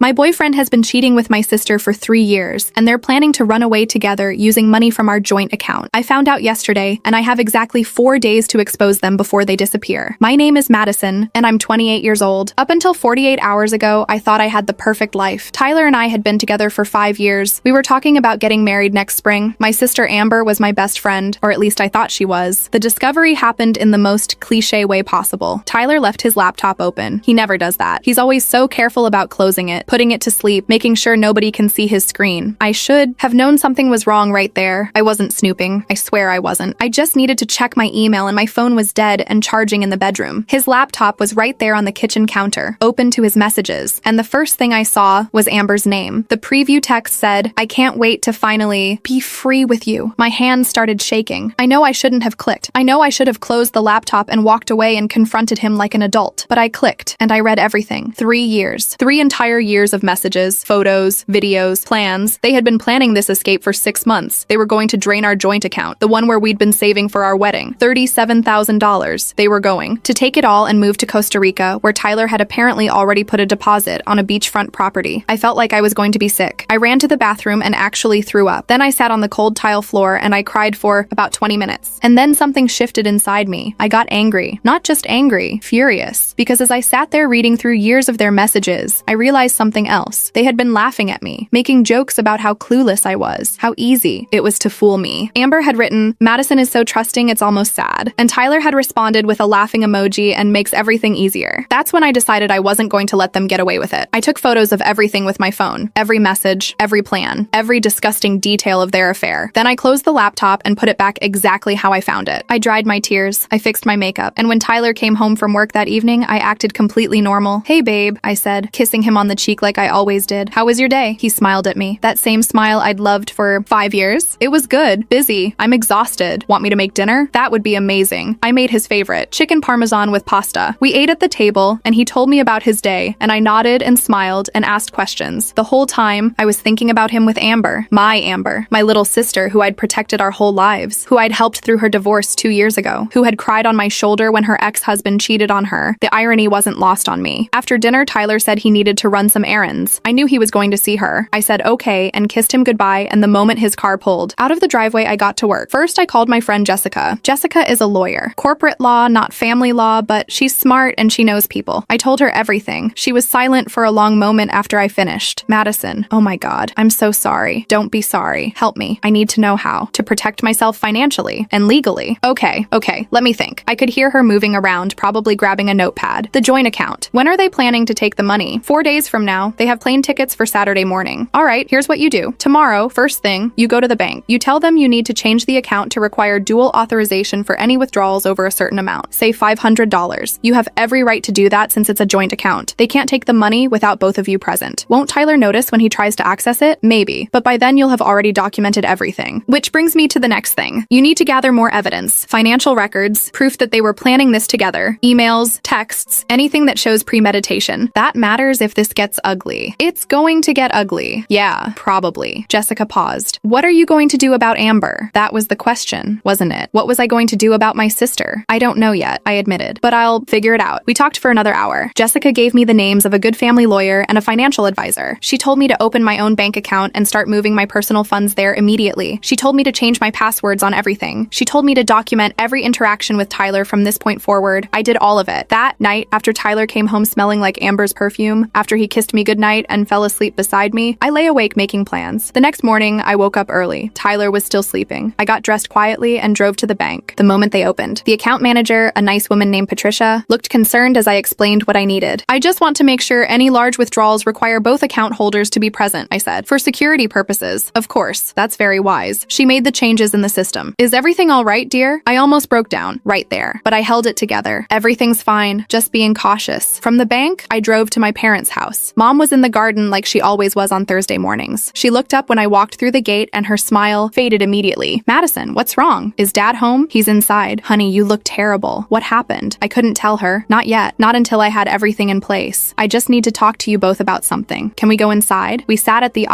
My boyfriend has been cheating with my sister for 3 years, and they're planning to run away together using money from our joint account. I found out yesterday, and I have exactly 4 days to expose them before they disappear. My name is Madison, and I'm 28 years old. Up until 48 hours ago, I thought I had the perfect life. Tyler and I had been together for 5 years. We were talking about getting married next spring. My sister Amber was my best friend, or at least I thought she was. The discovery happened in the most cliche way possible. Tyler left his laptop open. He never does that. He's always so careful about closing it, putting it to sleep, making sure nobody can see his screen. I should have known something was wrong right there. I wasn't snooping. I swear I wasn't. I just needed to check my email and my phone was dead and charging in the bedroom. His laptop was right there on the kitchen counter, open to his messages, and the first thing I saw was Amber's name. The preview text said, "I can't wait to finally be free with you." My hands started shaking. I know I shouldn't have clicked. I know I should have closed the laptop and walked away and confronted him like an adult, but I clicked and I read everything. 3 years. 3 entire years of messages, photos, videos, plans. They had been planning this escape for 6 months. They were going to drain our joint account, the one where we'd been saving for our wedding. $37,000. They were going to take it all and move to Costa Rica, where Tyler had apparently already put a deposit on a beachfront property. I felt like I was going to be sick. I ran to the bathroom and actually threw up. Then I sat on the cold tile floor and I cried for about 20 minutes. And then something shifted inside me. I got angry. Not just angry, furious. Because as I sat there reading through years of their messages, I realized something else. They had been laughing at me, making jokes about how clueless I was, how easy it was to fool me. Amber had written, "Madison is so trusting it's almost sad." And Tyler had responded with a laughing emoji and makes everything easier. That's when I decided I wasn't going to let them get away with it. I took photos of everything with my phone, every message, every plan, every disgusting detail of their affair. Then I closed the laptop and put it back exactly how I found it. I dried my tears, I fixed my makeup, and when Tyler came home from work that evening, I acted completely normal. "Hey babe," I said, kissing him on the cheek like I always did. "How was your day?" He smiled at me. That same smile I'd loved for 5 years. "It was good. Busy. I'm exhausted. Want me to make dinner?" That would be amazing. I made his favorite, chicken parmesan with pasta. We ate at the table, and he told me about his day, and I nodded and smiled and asked questions. The whole time, I was thinking about him with Amber, my little sister who I'd protected our whole lives, who I'd helped through her divorce 2 years ago, who had cried on my shoulder when her ex-husband cheated on her. The irony wasn't lost on me. After dinner, Tyler said he needed to run some errands. I knew he was going to see her. I said okay and kissed him goodbye, and the moment his car pulled out of the driveway, I got to work. First, I called my friend Jessica. Jessica is a lawyer. Corporate law, not family law, but she's smart and she knows people. I told her everything. She was silent for a long moment after I finished. "Madison, oh my God, I'm so sorry. Don't be sorry. Help me. I need to know how to protect myself financially and legally." Okay, let me think. I could hear her moving around, probably grabbing a notepad. "The joint account. When are they planning to take the money?" 4 days from now. They have plane tickets for Saturday morning. "All right, here's what you do. Tomorrow, first thing, you go to the bank. You tell them you need to change the account to require dual authorization for any withdrawals over a certain amount, say $500. You have every right to do that since it's a joint account. They can't take the money without both of you present. Won't Tyler notice when he tries to access it? Maybe, but by then you'll have already documented everything. Which brings me to the next thing. You need to gather more evidence, financial records, proof that they were planning this together, emails, texts, anything that shows premeditation. That matters if this gets ugly. It's going to get ugly. Yeah, probably." Jessica paused. "What are you going to do about Amber?" That was the question, wasn't it? What was I going to do about my sister? "I don't know yet," I admitted, "but I'll figure it out." We talked for another hour. Jessica gave me the names of a good family lawyer and a financial advisor. She told me to open my own bank account and start moving my personal funds there immediately. She told me to change my passwords on everything. She told me to document every interaction with Tyler from this point forward. I did all of it. That night, after Tyler came home smelling like Amber's perfume, after he kissed me goodnight and fell asleep beside me, I lay awake making plans. The next morning, I woke up early. Tyler was still sleeping. I got dressed quietly and drove to the bank the moment they opened. The account manager, a nice woman named Patricia, looked concerned as I explained what I needed. "I just want to make sure any large withdrawals require both account holders to be present," I said, "for security purposes." "Of course, that's very wise." She made the changes in the system. "Is everything all right, dear?" I almost broke down right there, but I held it together. "Everything's fine, just being cautious." From the bank, I drove to my parents' house. Mom was in the garden like she always was on Thursday mornings. She looked up when I walked through the gate and her smile faded immediately. "Madison, what's wrong? Is Dad home?" "He's inside." "Honey, you look terrible. What happened?" I couldn't tell her. Not yet. Not until I had everything in place. "I just need to talk to you both about something. Can we go inside?" We sat at the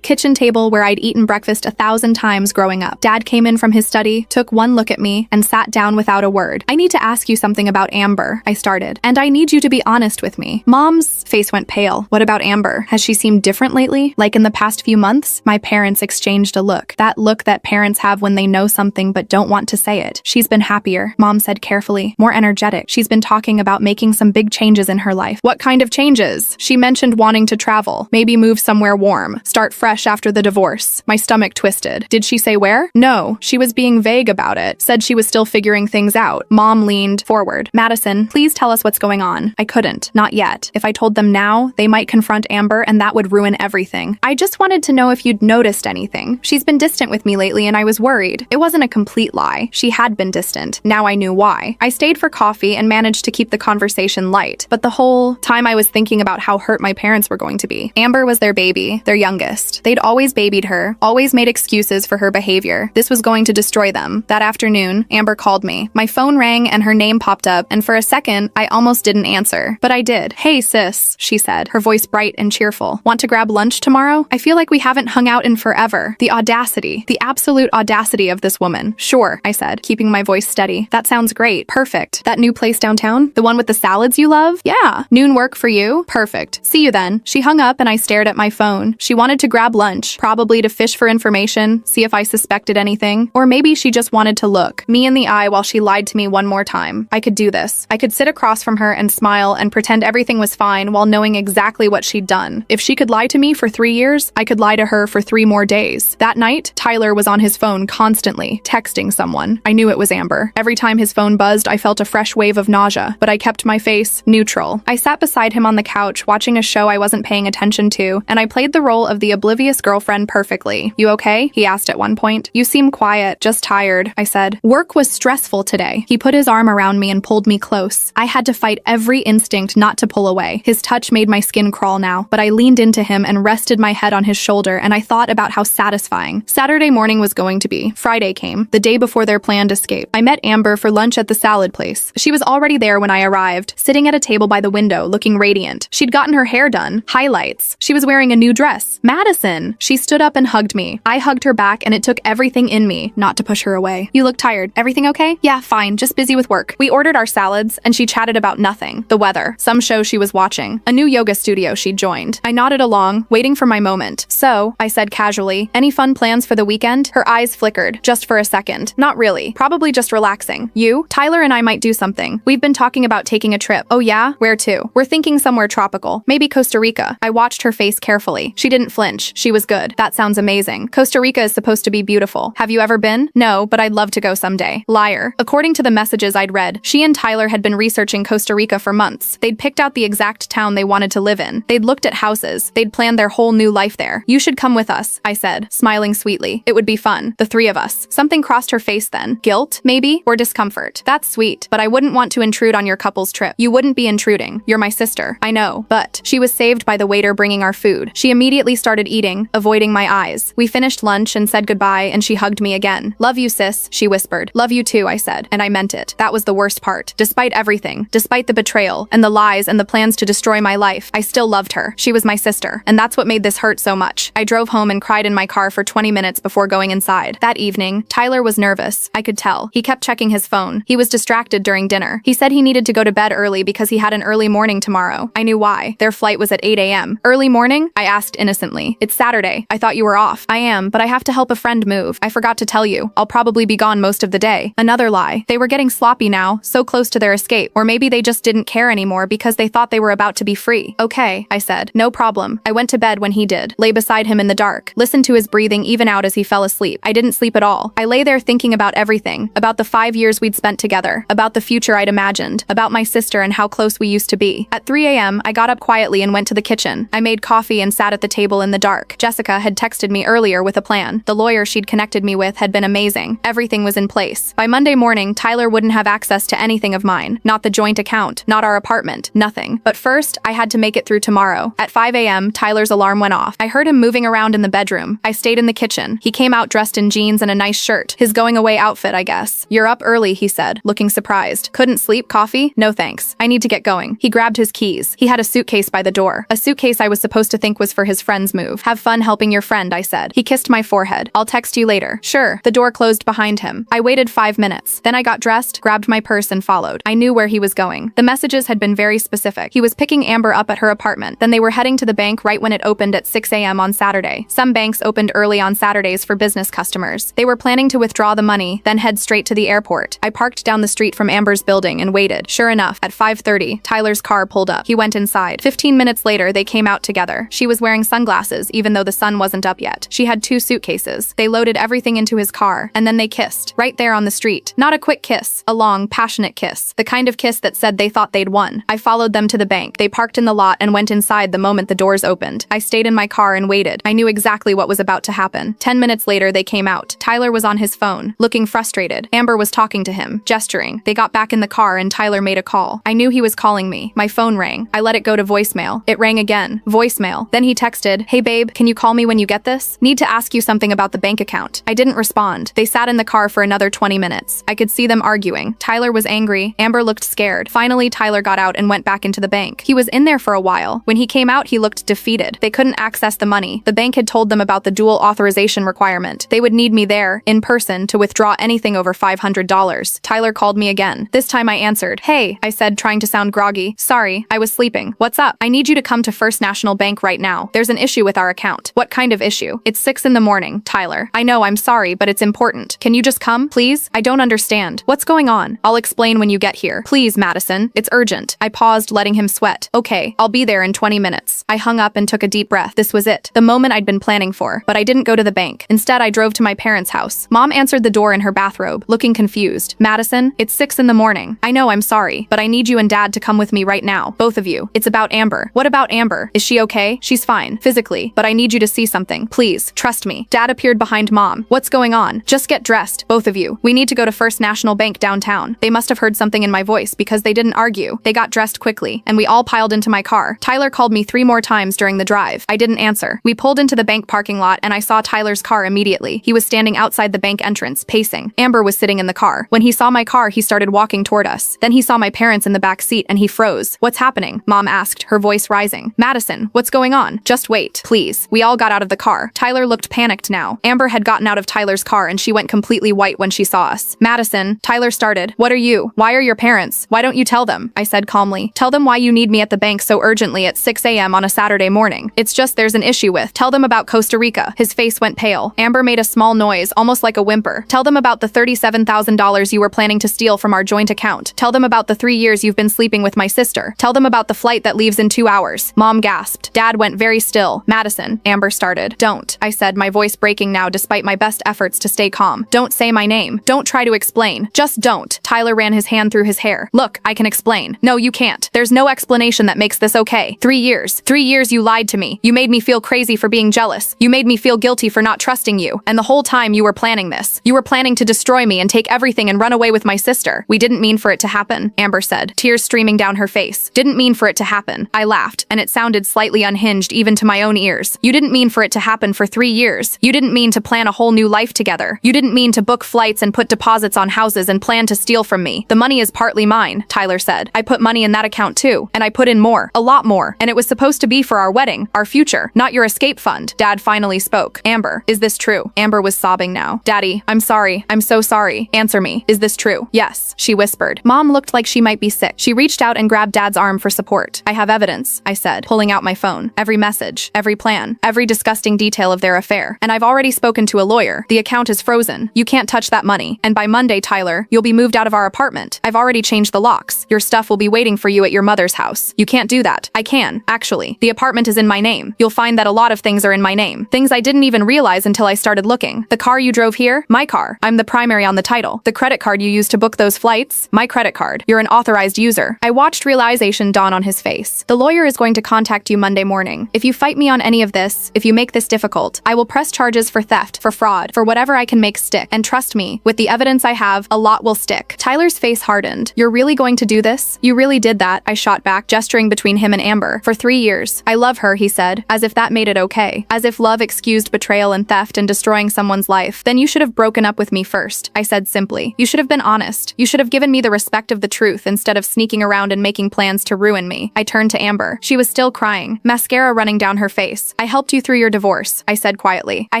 kitchen table where I'd eaten breakfast 1,000 times growing up. Dad came in from his study, took one look at me, and sat down without a word. "I need to ask you something about Amber," I started, "and I need you to be honest with me." Mom's face went pale. "What What about Amber? Has she seemed different lately? Like in the past few months? My parents exchanged a look. That look that parents have when they know something but don't want to say it. She's been happier, Mom said carefully, more energetic. She's been talking about making some big changes in her life. What kind of changes? She mentioned wanting to travel, maybe move somewhere warm, start fresh after the divorce. My stomach twisted. Did she say where? No, she was being vague about it, said she was still figuring things out. Mom leaned forward. Madison, please tell us what's going on. I couldn't. Not yet. If I told them now, they might confront Amber and that would ruin everything. I just wanted to know if you'd noticed anything. She's been distant with me lately and I was worried. It wasn't a complete lie. She had been distant. Now I knew why. I stayed for coffee and managed to keep the conversation light, but the whole time I was thinking about how hurt my parents were going to be. Amber was their baby, their youngest. They'd always babied her, always made excuses for her behavior. This was going to destroy them. That afternoon, Amber called me. My phone rang and her name popped up, and for a second, I almost didn't answer. But I did. Hey sis, she said, her voice bright and cheerful. Want to grab lunch tomorrow? I feel like we haven't hung out in forever. The audacity, the absolute audacity of this woman. Sure, I said, keeping my voice steady. That sounds great. Perfect. That new place downtown? The one with the salads you love? Yeah. Noon work for you? Perfect. See you then. She hung up and I stared at my phone. She wanted to grab lunch, probably to fish for information, see if I suspected anything, or maybe she just wanted to look me in the eye while she lied to me one more time. I could do this. I could sit across from her and smile and pretend everything was fine while knowing exactly what she'd done. If she could lie to me for 3 years, I could lie to her for 3 more days. That night, Tyler was on his phone constantly, texting someone. I knew it was Amber. Every time his phone buzzed, I felt a fresh wave of nausea, but I kept my face neutral. I sat beside him on the couch, watching a show I wasn't paying attention to, and I played the role of the oblivious girlfriend perfectly. You okay? He asked at one point. You seem quiet, just tired, I said. Work was stressful today. He put his arm around me and pulled me close. I had to fight every instinct not to pull away. His touch made my skin crawl now, but I leaned into him and rested my head on his shoulder, and I thought about how satisfying Saturday morning was going to be. Friday came, the day before their planned escape. I met Amber for lunch at the salad place. She was already there when I arrived, sitting at a table by the window, looking radiant. She'd gotten her hair done, highlights. She was wearing a new dress. Madison! She stood up and hugged me. I hugged her back, and it took everything in me not to push her away. You look tired. Everything okay? Yeah, fine. Just busy with work. We ordered our salads, and she chatted about nothing. The weather, some show she was watching, a new yoga studio she'd joined. I nodded along, waiting for my moment. So, I said casually, any fun plans for the weekend? Her eyes flickered, just for a second. Not really. Probably just relaxing. You? Tyler and I might do something. We've been talking about taking a trip. Oh yeah? Where to? We're thinking somewhere tropical. Maybe Costa Rica. I watched her face carefully. She didn't flinch. She was good. That sounds amazing. Costa Rica is supposed to be beautiful. Have you ever been? No, but I'd love to go someday. Liar. According to the messages I'd read, she and Tyler had been researching Costa Rica for months. They'd picked out the exact town they wanted to live in. They'd looked at houses. They'd planned their whole new life there. You should come with us, I said, smiling sweetly. It would be fun. The 3 of us. Something crossed her face then. Guilt, maybe? Or discomfort. That's sweet, but I wouldn't want to intrude on your couple's trip. You wouldn't be intruding. You're my sister. I know, but she was saved by the waiter bringing our food. She immediately started eating, avoiding my eyes. We finished lunch and said goodbye, and she hugged me again. Love you, sis, she whispered. Love you too, I said, and I meant it. That was the worst part. Despite everything, despite the betrayal, and the lies and the plans to destroy my life, I still loved her. She was my sister, and that's what made this hurt so much. I drove home and cried in my car for 20 minutes before going inside. That evening, Tyler was nervous. I could tell. He kept checking his phone. He was distracted during dinner. He said he needed to go to bed early because he had an early morning tomorrow. I knew why. Their flight was at 8 a.m. Early morning? I asked innocently. It's Saturday. I thought you were off. I am, but I have to help a friend move. I forgot to tell you. I'll probably be gone most of the day. Another lie. They were getting sloppy now, so close to their escape. Or maybe they just didn't care anymore because they thought they were about to be free. Okay, I said. No problem. I went to bed when he did. Lay beside him in the dark. Listened to his breathing even out as he fell asleep. I didn't sleep at all. I lay there thinking about everything. About the 5 years we'd spent together. About the future I'd imagined. About my sister and how close we used to be. At 3 a.m., I got up quietly and went to the kitchen. I made coffee and sat at the table in the dark. Jessica had texted me earlier with a plan. The lawyer she'd connected me with had been amazing. Everything was in place. By Monday morning, Tyler wouldn't have access to anything of mine. Not the joint account. Not our apartment. Nothing. But first, I had to make it through tomorrow. At 5 a.m., Tyler's alarm went off. I heard him moving around in the bedroom. I stayed in the kitchen. He came out dressed in jeans and a nice shirt. His going away outfit, I guess. You're up early, he said, looking surprised. Couldn't sleep? Coffee? No thanks. I need to get going. He grabbed his keys. He had a suitcase by the door. A suitcase I was supposed to think was for his friend's move. Have fun helping your friend, I said. He kissed my forehead. I'll text you later. Sure. The door closed behind him. I waited 5 minutes. Then I got dressed, grabbed my purse and followed. I knew where he was going. The messages had been very specific. He was picking Amber up at her apartment apartment. Then they were heading to the bank right when it opened at 6 a.m. on Saturday. Some banks opened early on Saturdays for business customers. They were planning to withdraw the money, then head straight to the airport. I parked down the street from Amber's building and waited. Sure enough, at 5:30, Tyler's car pulled up. He went inside. 15 minutes later, they came out together. She was wearing sunglasses, even though the sun wasn't up yet. She had 2 suitcases. They loaded everything into his car, and then they kissed. Right there on the street. Not a quick kiss. A long, passionate kiss. The kind of kiss that said they thought they'd won. I followed them to the bank. They parked in the lot and went inside the moment the doors opened. I stayed in my car and waited. I knew exactly what was about to happen. 10 minutes later, they came out. Tyler was on his phone, looking frustrated. Amber was talking to him, gesturing. They got back in the car and Tyler made a call. I knew he was calling me. My phone rang. I let it go to voicemail. It rang again. Voicemail. Then he texted, "Hey babe, can you call me when you get this? Need to ask you something about the bank account." I didn't respond. They sat in the car for another 20 minutes. I could see them arguing. Tyler was angry. Amber looked scared. Finally, Tyler got out and went back into the bank. He was in there for a while. When he came out, he looked defeated. They couldn't access the money. The bank had told them about the dual authorization requirement. They would need me there, in person, to withdraw anything over $500. Tyler called me again. This time I answered. "Hey," I said, trying to sound groggy. "Sorry, I was sleeping. What's up? I need you to come to First National Bank right now. There's an issue with our account." "What kind of issue?" "It's 6 in the morning, Tyler. I know, I'm sorry, but it's important. Can you just come, please? I don't understand. What's going on?" "I'll explain when you get here. Please, Madison. It's urgent." I paused, letting him sweat. "Okay, I'll be there in 20 minutes. I hung up and took a deep breath. This was it. The moment I'd been planning for. But I didn't go to the bank. Instead, I drove to my parents' house. Mom answered the door in her bathrobe, looking confused. "Madison, it's 6 in the morning. I know, I'm sorry, but I need you and Dad to come with me right now. Both of you. It's about Amber." "What about Amber? Is she okay?" "She's fine, physically, but I need you to see something. Please, trust me." Dad appeared behind Mom. "What's going on?" "Just get dressed, both of you. We need to go to First National Bank downtown." They must have heard something in my voice because they didn't argue. They got dressed quickly, and we all piled into my car. Tyler called me 3 more times during the drive. I didn't answer. We pulled into the bank parking lot, and I saw Tyler's car immediately. He was standing outside the bank entrance, pacing. Amber was sitting in the car. When he saw my car, he started walking toward us. Then he saw my parents in the back seat, and he froze. "What's happening?" Mom asked, her voice rising. "Madison, what's going on? Just wait, please." We all got out of the car. Tyler looked panicked now. Amber had gotten out of Tyler's car, and she went completely white when she saw us. "Madison," Tyler started. "What are you? Why are your parents? Why don't you tell them?" I said calmly. "Tell them why you need me at the bank so urgently at 6 a.m. on a Saturday morning. It's just there's an issue with. Tell them about Costa Rica." His face went pale. Amber made a small noise, almost like a whimper. "Tell them about the $37,000 you were planning to steal from our joint account. Tell them about the 3 years you've been sleeping with my sister. Tell them about the flight that leaves in 2 hours. Mom gasped. Dad went very still. "Madison," Amber started. "Don't," I said, my voice breaking now despite my best efforts to stay calm. "Don't say my name. Don't try to explain. Just don't." Tyler ran his hand through his hair. "Look, I can explain." "No, you can't. There's no explanation that makes this okay. 3 years. 3 years you lied to me. You made me feel crazy for being jealous. You made me feel guilty for not trusting you. And the whole time you were planning this. You were planning to destroy me and take everything and run away with my sister. We didn't mean for it to happen," Amber said, tears streaming down her face. "Didn't mean for it to happen." I laughed, and it sounded slightly unhinged even to my own ears. "You didn't mean for it to happen for 3 years. You didn't mean to plan a whole new life together. You didn't mean to book flights and put deposits on houses and plan to steal from me. The money is partly mine," Tyler said. "I put money in that account too, and I put in more, a lot more, and it was supposed to be for our wedding, our future, not your escape fund." Dad finally spoke. "Amber, is this true?" Amber was sobbing now. "Daddy, I'm sorry. I'm so sorry. Answer me. Is this true?" "Yes," she whispered. Mom looked like she might be sick. She reached out and grabbed Dad's arm for support. "I have evidence," I said, pulling out my phone. "Every message, every plan, every disgusting detail of their affair. And I've already spoken to a lawyer. The account is frozen. You can't touch that money. And by Monday, Tyler, you'll be moved out of our apartment. I've already changed the locks. Your stuff will be waiting for you at your mother's house. You can't do that." "I can, actually. The apartment is in my name. You'll find that a lot of things are in my name. Things I didn't even realize until I started looking. The car you drove here? My car. I'm the primary on the title. The credit card you used to book those flights? My credit card. You're an authorized user." I watched realization dawn on his face. "The lawyer is going to contact you Monday morning. If you fight me on any of this, if you make this difficult, I will press charges for theft, for fraud, for whatever I can make stick. And trust me, with the evidence I have, a lot will stick." Tyler's face hardened. "You're really going to do this? You really did that?" I shot back, gesturing between him and Amber. "For 3 years. I love her," he said, as if that made it okay. "As if love excused betrayal and theft and destroying someone's life. Then you should have broken up with me first," I said simply. "You should have been honest. You should have given me the respect of the truth instead of sneaking around and making plans to ruin me." I turned to Amber. She was still crying, mascara running down her face. "I helped you through your divorce," I said quietly. "I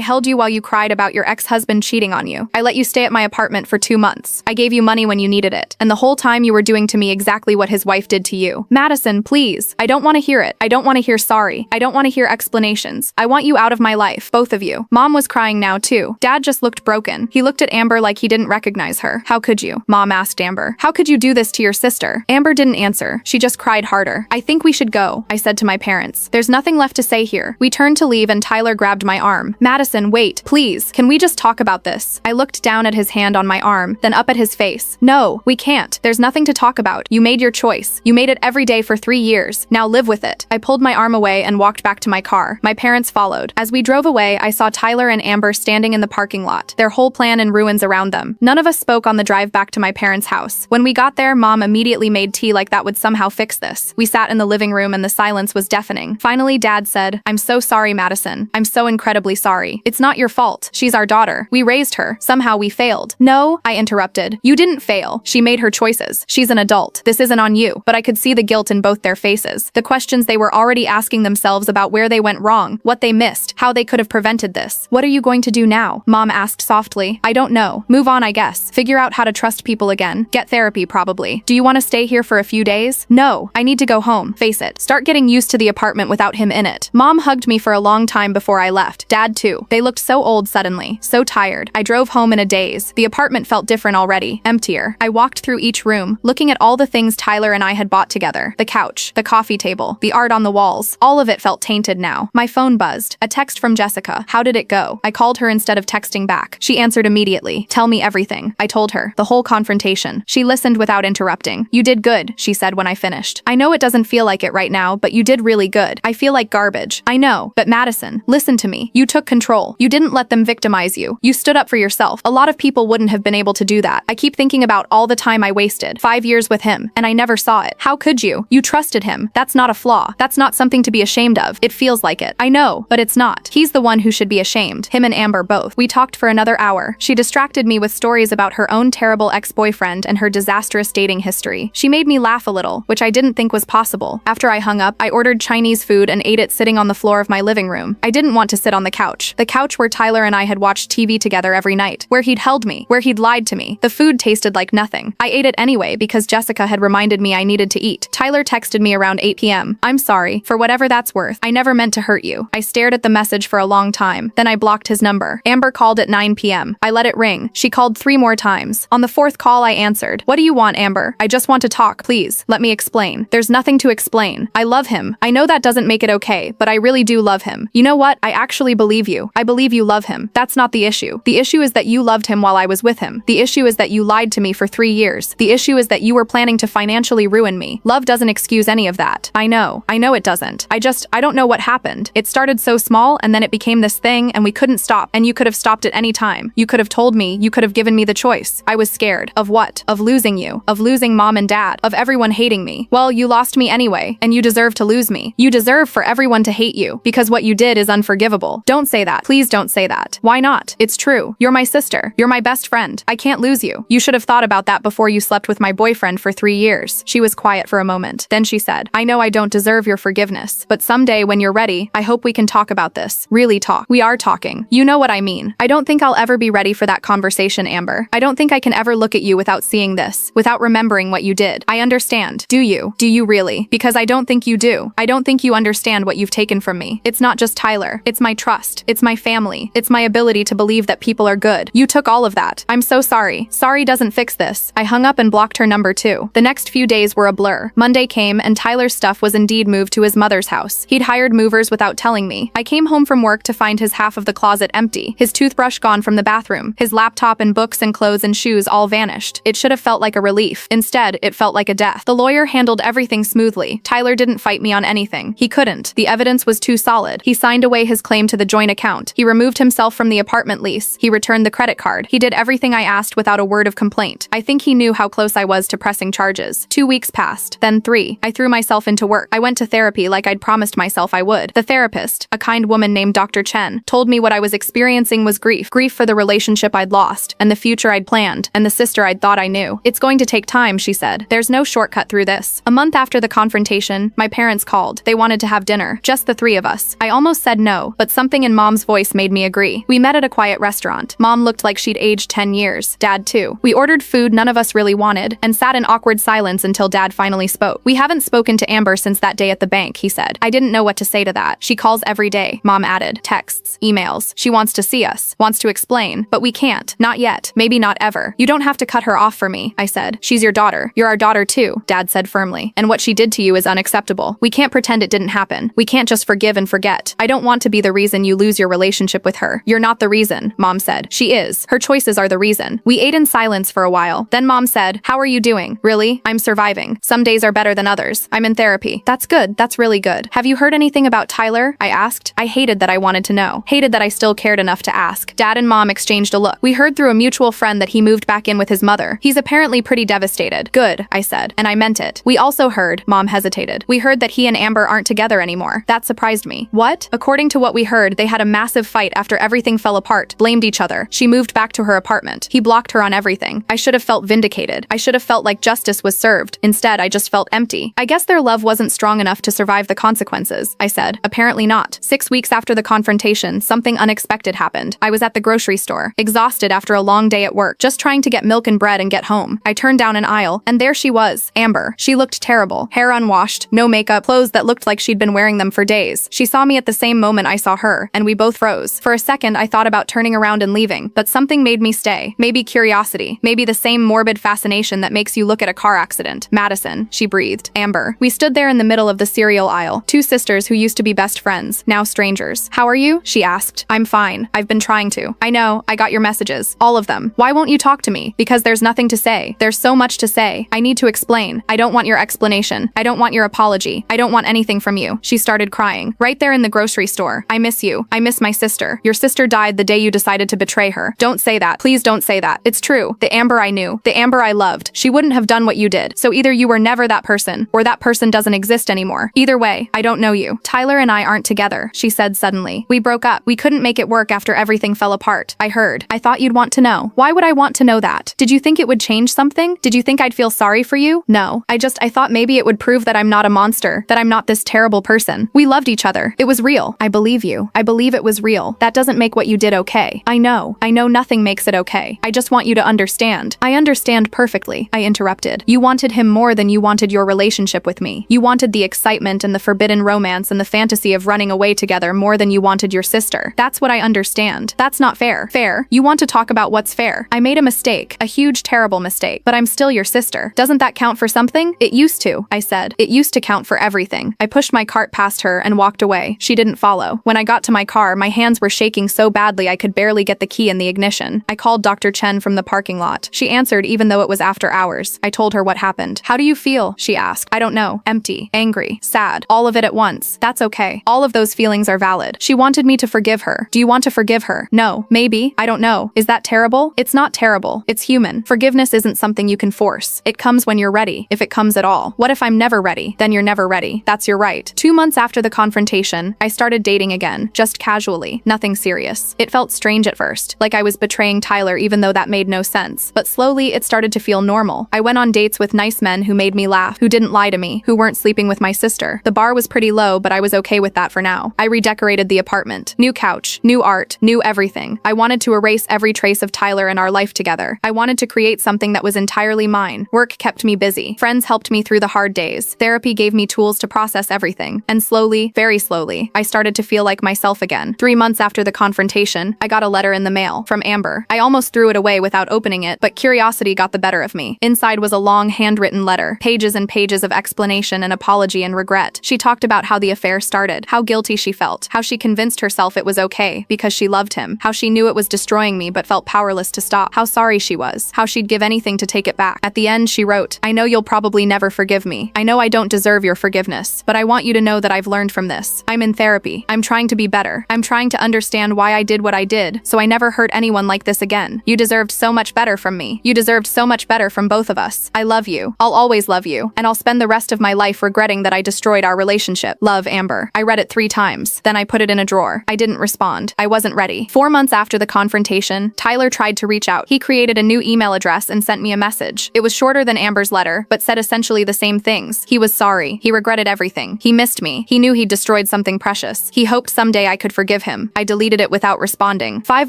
held you while you cried about your ex-husband cheating on you. I let you stay at my apartment for 2 months. I gave you money when you needed it. And the whole time you were doing to me exactly what his wife did to you." "Madison, please. I don't want to hear it. I don't want to hear sorry. I don't want to hear explanations. I want you out of my life, both of you. Mom was crying now too. Dad just looked broken. He looked at Amber like he didn't recognize her. How could you? Mom asked Amber. How could you do this to your sister? Amber didn't answer. She just cried harder. I think we should go, I said to my parents. There's nothing left to say here. We turned to leave and Tyler grabbed my arm. Madison, wait, please. Can we just talk about this? I looked down at his hand on my arm, then up at his face. No, we can't. There's nothing to talk about. You made your choice. You made it every day for 3 years. Now live with it. I pulled my arm away and walked back to my car. My parents followed. As we drove away, I saw Tyler and Amber standing in the parking lot, their whole plan in ruins around them. None of us spoke on the drive back to my parents' house. When we got there, Mom immediately made tea like that would somehow fix this. We sat in the living room and the silence was deafening. Finally, Dad said, I'm so sorry, Madison. I'm so incredibly sorry. It's not your fault. She's our daughter. We raised her. Somehow we failed. No, I interrupted. You didn't fail. She made her choices. She's an adult. This isn't on you. But I could see the guilt in both their faces. The questions they were already asking themselves about where they went wrong, what they missed, how they could have prevented this. What are you going to do now? Mom asked softly. I don't know. Move on, I guess. Figure out how to trust people again. Get therapy, probably. Do you want to stay here for a few days? No, I need to go home. Face it. Start getting used to the apartment without him in it. Mom hugged me for a long time before I left. Dad too. They looked so old suddenly. So tired. I drove home in a daze. The apartment felt different already. Emptier. I walked through each room, looking at all the things Tyler and I had bought together. The couch, the coffee table, the art on the walls. All of it felt tainted now. My phone buzzed. A text from Jessica. How did it go? I called her instead of texting back. She answered immediately. Tell me everything. I told her. The whole confrontation. She listened without interrupting. You did good, she said when I finished. I know it doesn't feel like it right now, but you did really good. I feel like garbage. I know. But Madison, listen to me. You took control. You didn't let them victimize you. You stood up for yourself. A lot of people wouldn't have been able to do that. I keep thinking about all the time I wasted. 5 years with him, and I never saw it. How could you? You trusted him. That's not a flaw. That's not something to be ashamed of. It feels like it. I know, but it's not. He's the one who should be ashamed. Him and Amber both. We talked for another hour. She distracted me with stories about her own terrible ex-boyfriend and her disastrous dating history. She made me laugh a little, which I didn't think was possible. After I hung up, I ordered Chinese food and ate it sitting on the floor of my living room. I didn't want to sit on the couch. The couch where Tyler and I had watched TV together every night. Where he'd held me. Where he'd lied to me. The food tasted like nothing. I ate it anyway because Jessica had reminded me I needed to eat. Tyler texted me around 8 p.m. I'm sorry, for whatever that's worth. I never meant to hurt you. I stared at the message for a long time. Then I blocked his number. Amber called at 9 p.m. I let it ring. She called 3 more times. On the 4th call, I answered. What do you want, Amber? I just want to talk, please. Let me explain. There's nothing to explain. I love him. I know that doesn't make it okay, but I really do love him. You know what? I actually believe you. I believe you love him. That's not the issue. The issue is that you loved him while I was with him. The issue is that you lied to me for 3 years. The issue is that you were planning to financially ruin me. Love doesn't excuse any of that. I know it doesn't. I don't know what happened. It started so small and then it became this thing and we couldn't stop, and you could have stopped at any time. You could have told me, you could have given me the choice. I was scared. Of what? Of losing you. Of losing Mom and Dad. Of everyone hating me. Well, you lost me anyway, and you deserve to lose me. You deserve for everyone to hate you, because what you did is unforgivable. Don't say that. Please don't say that. Why not? It's true. You're my sister. You're my best friend. I can't lose you. You should have thought about that before you slept with my boyfriend for 3 years. She was quiet for a moment. Then she said, I know I don't deserve your forgiveness, but someday when you're ready, I hope we can talk about this. Really talk. We are talking. You know what I mean. I don't think I'll ever be ready for that conversation, Amber. I don't think I can ever look at you without seeing this, without remembering what you did. I understand. Do you? Do you really? Because I don't think you do. I don't think you understand what you've taken from me. It's not just Tyler. It's my trust. It's my family. It's my ability to believe that people are good. You took all of that. I'm so sorry. Sorry doesn't fix this. I hung up and blocked her number too. The next few days were a blur. Monday came and Tyler's stuff was indeed moved to his mother's house. He'd hired movers without telling me. I came home from work to find his half of the closet empty, his toothbrush gone from the bathroom, his laptop and books and clothes and shoes all vanished. It should have felt like a relief. Instead, it felt like a death. The lawyer handled everything smoothly. Tyler didn't fight me on anything. He couldn't. The evidence was too solid. He signed away his claim to the joint account. He removed himself from the apartment lease. He returned the credit card. He did everything I asked without a word of complaint. I think he knew how close I was to pressing charges. 2 weeks passed. Then 3. I threw myself into work. I went to therapy like I'd promised myself I would. The therapist, a kind woman named Dr. Chen, told me what I was experiencing was grief. Grief for the relationship I'd lost, and the future I'd planned, and the sister I'd thought I knew. It's going to take time, she said. There's no shortcut through this. A month after the confrontation, my parents called. They wanted to have dinner. Just the 3 of us. I almost said no, but something in Mom's voice made me agree. We met at a quiet restaurant. Mom looked like she'd aged 10 years. Dad too. We ordered food none of us really wanted, and sat in awkward silence until Dad finally spoke. We haven't spoken to Amber since that day at the bank, he said. I didn't know what to say to that. She calls every day, Mom added. Texts, emails. She wants to see us, wants to explain, but we can't. Not yet. Maybe not ever. You don't have to cut her off for me, I said. She's your daughter. You're our daughter too, Dad said firmly. And what she did to you is unacceptable. We can't pretend it didn't happen. We can't just forgive and forget. I don't want to be the reason you lose your relationship with her. You're not the reason, Mom said. She is. Her choices are the reason. We ate in silence for a while. Then Mom said, how are you doing? Really? I'm surviving. Some days are better than others. I'm in therapy. That's good. That's really good. Have you heard anything about Tyler? I asked. I hated that I wanted to know. Hated that I still cared enough to ask. Dad and Mom exchanged a look. We heard through a mutual friend that he moved back in with his mother. He's apparently pretty devastated. Good, I said. And I meant it. We also heard, Mom hesitated. We heard that he and Amber aren't together anymore. That surprised me. What? According to what we heard, they had a massive fight after everything fell apart, blamed each other. She moved back to her apartment. He blocked her on everything. I should have felt vindicated. I should have felt like justice was served. Instead, I just felt empty. I guess their love wasn't strong enough to survive the consequences, I said. Apparently not. 6 weeks after the confrontation, something unexpected happened. I was at the grocery store, exhausted after a long day at work, just trying to get milk and bread and get home. I turned down an aisle, and there she was, Amber. She looked terrible. Hair unwashed, no makeup, clothes that looked like she'd been wearing them for days. She saw me at the same moment I saw her, and we both froze. For a second, I thought about turning around and leaving, but something made me stay. Maybe curiosity. Maybe the same morbid fascination that makes you look at a car accident. Madison, she breathed. Amber. We stood there in the middle of the cereal aisle, two sisters who used to be best friends, now strangers. How are you? She asked. I'm fine. I've been trying to. I know. I got your messages. All of them. Why won't you talk to me? Because there's nothing to say. There's so much to say. I need to explain. I don't want your explanation. I don't want your apology. I don't want anything from you. She started crying. Right there in the grocery store. I miss you. I miss my sister. Your sister died the day you decided to betray her. Don't say that. Please don't say that. It's true. The Amber I knew. The Amber I loved. She wouldn't have done what you did. So either you were never that person, or that person doesn't exist anymore. Either way, I don't know you. Tyler and I aren't together, she said suddenly. We broke up. We couldn't make it work after everything fell apart. I heard. I thought you'd want to know. Why would I want to know that? Did you think it would change something? Did you think I'd feel sorry for you? No. I thought maybe it would prove that I'm not a monster, that I'm not this terrible person. We loved each other. It was real. I believe you. I believe it was real. That doesn't make what you did okay. I know. I know nothing makes it okay. I just want you to understand. I understand perfectly, I interrupted. You wanted him more than you wanted your relationship with me. You wanted the excitement and the forbidden romance and the fantasy of running away together more than you wanted your sister. That's what I understand. That's not fair. Fair? You want to talk about what's fair. I made a mistake. A huge, terrible mistake. But I'm still your sister. Doesn't that count for something? It used to, I said. It used to count for everything. I pushed my cart past her and walked away. She didn't follow. When I got to my car, my hands were shaking so badly I could barely get the key in the ignition. I called Dr. Chen from the parking lot. She answered even though it was after hours. I told her what happened. How do you feel? She asked. I don't know. Empty, angry, sad, all of it at once. That's okay. All of those feelings are valid. She wanted me to forgive her. Do you want to forgive her? No. Maybe. I don't know. Is that terrible? It's not terrible. It's human. Forgiveness isn't something you can force. It comes when you're ready, if it comes at all. What if I'm never ready? Then you're never ready. That's your right. 2 months after the confrontation, I started dating again, just casually, nothing serious. It felt strange at first, like I was betraying Tyler even though that made no sense. But slowly, it started to feel normal. I went on dates with nice men who made me laugh, who didn't lie to me, who weren't sleeping with my sister. The bar was pretty low, but I was okay with that for now. I redecorated the apartment. New couch, new art, new everything. I wanted to erase every trace of Tyler and our life together. I wanted to create something that was entirely mine. Work kept me busy. Friends helped me through the hard days. Therapy gave me tools to process everything. And slowly, very slowly, I started to feel like myself again. 3 months after the confrontation, I got a letter in the mail from Amber. I almost threw it away without opening it, but curiosity got the better of me. Inside was a long handwritten letter, pages and pages of explanation and apology and regret. She talked about how the affair started, how guilty she felt, how she convinced herself it was okay because she loved him, how she knew it was destroying me but felt powerless to stop, how sorry she was, how she'd give anything to take it back. At the end, she wrote, I know you'll probably never forgive me. I know I don't deserve your forgiveness, but I want you to know that I've learned from this. I'm in therapy. I'm trying to be better. I'm trying to understand why I did what I did, so I never hurt anyone like this again. You deserved so much better from me. You deserved so much better from both of us. I love you. I'll always love you, and I'll spend the rest of my life regretting that I destroyed our relationship. Love, Amber. I read it 3 times. Then I put it in a drawer. I didn't respond. I wasn't ready. 4 months after the confrontation, Tyler tried to reach out. He created a new email address and sent me a message. It was shorter than Amber's letter, but said essentially the same things. He was sorry. He regretted everything. He missed me. He knew he'd destroyed something precious. He hoped someday I could forgive him. I deleted it without responding. 5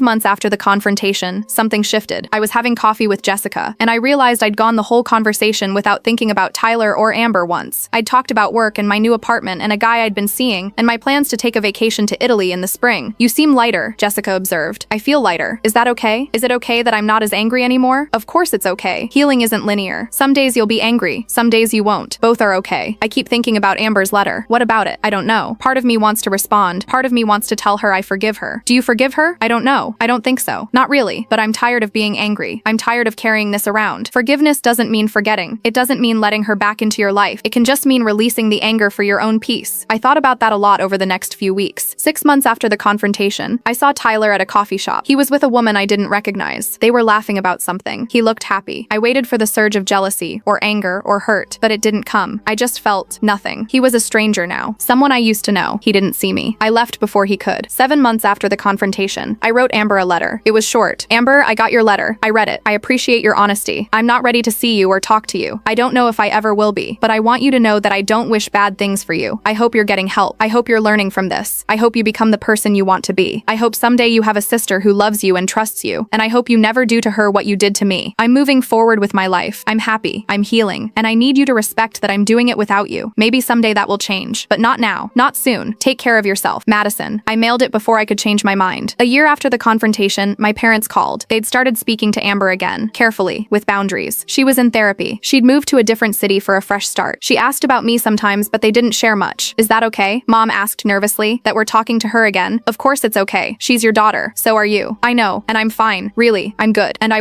months after the confrontation, something shifted. I was having coffee with Jessica, and I realized I'd gone the whole conversation without thinking about Tyler or Amber once. months. I'd talked about work and my new apartment and a guy I'd been seeing, and my plans to take a vacation to Italy in the spring. You seem lighter, Jessica observed. I feel lighter. Is that okay? Is it okay that I'm not as angry anymore? Of course it's okay. Healing isn't linear. Some days you'll be angry, some days you won't. Both are okay. I keep thinking about Amber's letter. What about it? I don't know. Part of me wants to respond. Part of me wants to tell her I forgive her. Do you forgive her? I don't know. I don't think so. Not really, but I'm tired of being angry. I'm tired of carrying this around. Forgiveness doesn't mean forgetting. It doesn't mean letting her back into your life. It can just mean releasing the anger for your own peace. I thought about that a lot over the next few weeks. 6 months after the confrontation, I saw Tyler at a coffee shop. He was with a woman I didn't recognize. They were laughing about something. He looked happy. I waited for the surge of jealousy, or anger, or hurt, but it didn't come. I just felt nothing. He was a stranger now. Someone I used to know. He didn't see me. I left before he could. 7 months after the confrontation, I wrote Amber a letter. It was short. Amber, I got your letter. I read it. I appreciate your honesty. I'm not ready to see you or talk to you. I don't know if I ever will be, but I want you to know that I don't wish bad things for you. I hope you're getting help. I hope you're learning from this. I hope you become the person you want to be. I hope someday you have a sister who loves you and trusts you, and I hope you never do to her what you did to me. I'm moving forward with my life. I'm happy. I'm healing, and I need you to respect that I'm doing it without you. Maybe someday that will change, but not now. Not soon. Take care of yourself. Madison. I mailed it before I could change my mind. A year after the confrontation, my parents called. They'd started speaking to Amber again, carefully, with boundaries. She was in therapy. She'd moved to a different city for a fresh start. She asked about me sometimes, but they didn't share much. Is that okay? Mom asked nervously. That we're talking to her again? Of course it's okay. She's your daughter. So are you. I know, and I'm fine. Really, I'm good. And I